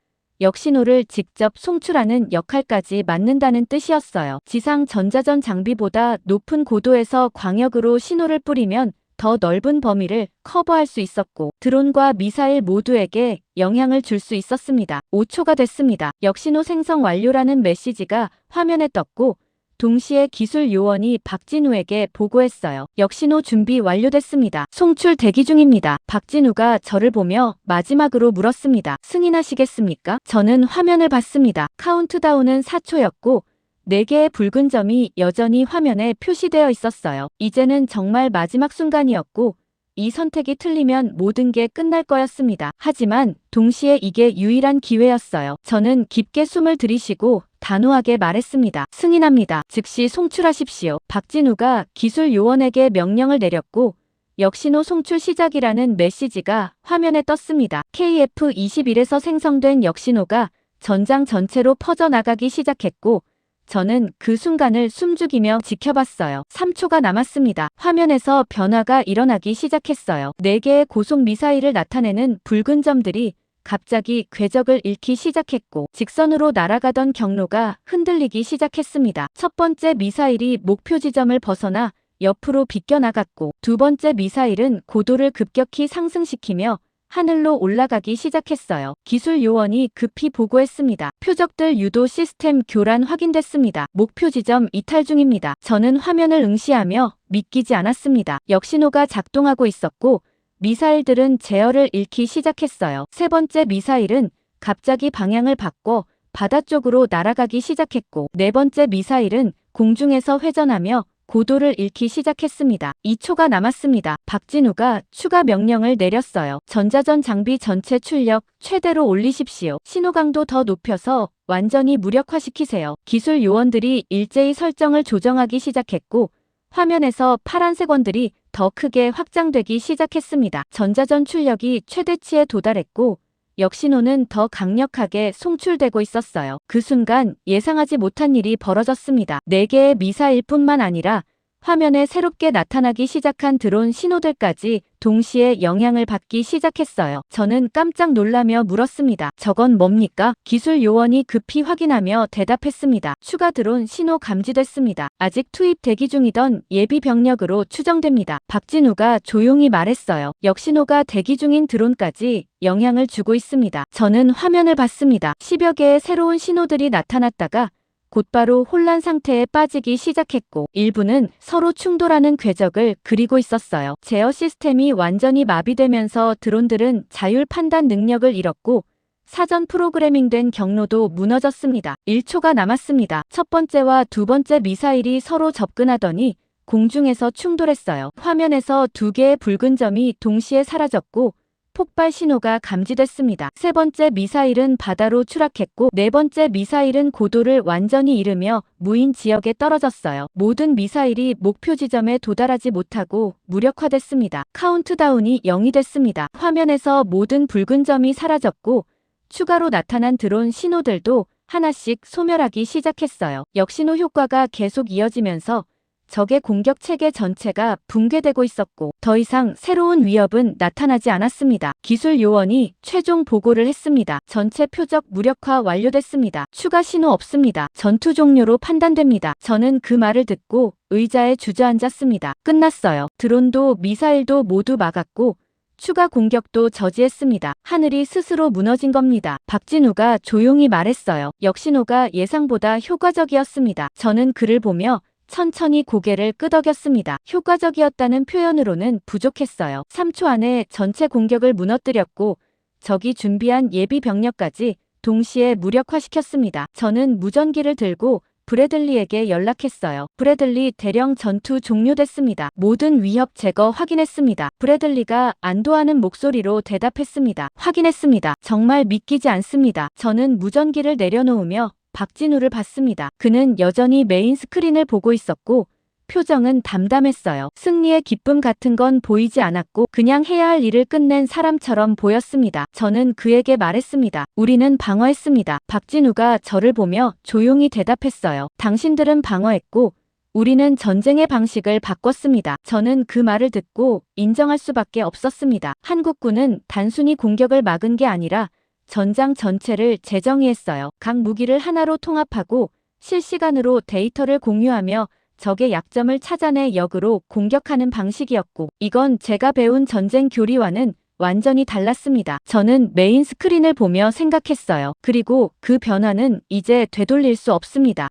역신호를 직접 송출하는 역할까지 맡는다는 뜻이었어요. 지상 전자전 장비보다 높은 고도에서 광역으로 신호를 뿌리면 더 넓은 범위를 커버할 수 있었고 드론과 미사일 모두에게 영향을 줄 수 있었습니다. 5초가 됐습니다. 역신호 생성 완료라는 메시지가 화면에 떴고 동시에 기술 요원이 박진우에게 보고했어요. 역신호 준비 완료됐습니다. 송출 대기 중입니다. 박진우가 저를 보며 마지막으로 물었습니다. 승인하시겠습니까? 저는 화면을 봤습니다. 카운트다운은 4초였고 4개의 붉은 점이 여전히 화면에 표시되어 있었어요. 이제는 정말 마지막 순간이었고 이 선택이 틀리면 모든 게 끝날 거였습니다. 하지만 동시에 이게 유일한 기회였어요. 저는 깊게 숨을 들이쉬고 단호하게 말했습니다. 승인합니다. 즉시 송출하십시오. 박진우가 기술 요원에게 명령을 내렸고 역신호 송출 시작이라는 메시지가 화면에 떴습니다. KF-21에서 생성된 역신호가 전장 전체로 퍼져나가기 시작했고 저는 그 순간을 숨죽이며 지켜봤어요. 3초가 남았습니다. 화면에서 변화가 일어나기 시작했어요. 4개의 고속 미사일을 나타내는 붉은 점들이 갑자기 궤적을 잃기 시작했고 직선으로 날아가던 경로가 흔들리기 시작했습니다. 첫 번째 미사일이 목표 지점을 벗어나 옆으로 비껴나갔고 두 번째 미사일은 고도를 급격히 상승시키며 하늘로 올라가기 시작했어요. 기술 요원이 급히 보고했습니다. 표적들 유도 시스템 교란 확인됐습니다. 목표 지점 이탈 중입니다. 저는 화면을 응시하며 믿기지 않았습니다. 역신호가 작동하고 있었고 미사일들은 제어를 잃기 시작했어요. 세 번째 미사일은 갑자기 방향을 바꿔 바다 쪽으로 날아가기 시작했고 네 번째 미사일은 공중에서 회전하며 고도를 잃기 시작했습니다. 2초가 남았습니다. 박진우가 추가 명령을 내렸어요. 전자전 장비 전체 출력 최대로 올리십시오. 신호 강도 더 높여서 완전히 무력화시키세요. 기술 요원들이 일제히 설정을 조정하기 시작했고 화면에서 파란색 원들이 더 크게 확장되기 시작했습니다. 전자전 출력이 최대치에 도달했고 역신호는 더 강력하게 송출되고 있었어요. 그 순간 예상하지 못한 일이 벌어졌습니다. 4개의 미사일뿐만 아니라 화면에 새롭게 나타나기 시작한 드론 신호들까지 동시에 영향을 받기 시작했어요. 저는 깜짝 놀라며 물었습니다. 저건 뭡니까? 기술 요원이 급히 확인하며 대답했습니다. 추가 드론 신호 감지됐습니다. 아직 투입 대기 중이던 예비 병력으로 추정됩니다. 박진우가 조용히 말했어요. 역신호가 대기 중인 드론까지 영향을 주고 있습니다. 저는 화면을 봤습니다. 10여 개의 새로운 신호들이 나타났다가 곧바로 혼란 상태에 빠지기 시작했고 일부는 서로 충돌하는 궤적을 그리고 있었어요. 제어 시스템이 완전히 마비되면서 드론들은 자율 판단 능력을 잃었고 사전 프로그래밍된 경로도 무너졌습니다. 1초가 남았습니다. 첫 번째와 두 번째 미사일이 서로 접근하더니 공중에서 충돌했어요. 화면에서 2개의 붉은 점이 동시에 사라졌고 폭발 신호가 감지됐습니다. 세 번째 미사일은 바다로 추락했고 네 번째 미사일은 고도를 완전히 잃으며 무인 지역에 떨어졌어요. 모든 미사일이 목표 지점에 도달하지 못하고 무력화됐습니다. 카운트다운이 0이 됐습니다. 화면에서 모든 붉은 점이 사라졌고 추가로 나타난 드론 신호들도 하나씩 소멸하기 시작했어요. 역신호 효과가 계속 이어지면서 적의 공격 체계 전체가 붕괴되고 있었고 더 이상 새로운 위협은 나타나지 않았습니다. 기술 요원이 최종 보고를 했습니다. 전체 표적 무력화 완료됐습니다. 추가 신호 없습니다. 전투 종료로 판단됩니다. 저는 그 말을 듣고 의자에 주저앉았습니다. 끝났어요. 드론도 미사일도 모두 막았고 추가 공격도 저지했습니다. 하늘이 스스로 무너진 겁니다. 박진우가 조용히 말했어요. 역신호가 예상보다 효과적이었습니다. 저는 그를 보며 천천히 고개를 끄덕였습니다. 효과적이었다는 표현으로는 부족했어요. 3초 안에 전체 공격을 무너뜨렸고 적이 준비한 예비 병력까지 동시에 무력화시켰습니다. 저는 무전기를 들고 브래들리에게 연락했어요. 브래들리 대령 전투 종료됐습니다. 모든 위협 제거 확인했습니다. 브래들리가 안도하는 목소리로 대답했습니다. 확인했습니다. 정말 믿기지 않습니다. 저는 무전기를 내려놓으며 박진우를 봤습니다. 그는 여전히 메인 스크린을 보고 있었고 표정은 담담했어요. 승리의 기쁨 같은 건 보이지 않았고 그냥 해야 할 일을 끝낸 사람처럼 보였습니다. 저는 그에게 말했습니다. 우리는 방어했습니다. 박진우가 저를 보며 조용히 대답했어요. 당신들은 방어했고 우리는 전쟁의 방식을 바꿨습니다. 저는 그 말을 듣고 인정할 수밖에 없었습니다. 한국군은 단순히 공격을 막은 게 아니라 전장 전체를 재정의했어요. 각 무기를 하나로 통합하고 실시간으로 데이터를 공유하며 적의 약점을 찾아내 역으로 공격하는 방식이었고 이건 제가 배운 전쟁 교리와는 완전히 달랐습니다. 저는 메인 스크린을 보며 생각했어요. 그리고 그 변화는 이제 되돌릴 수 없습니다.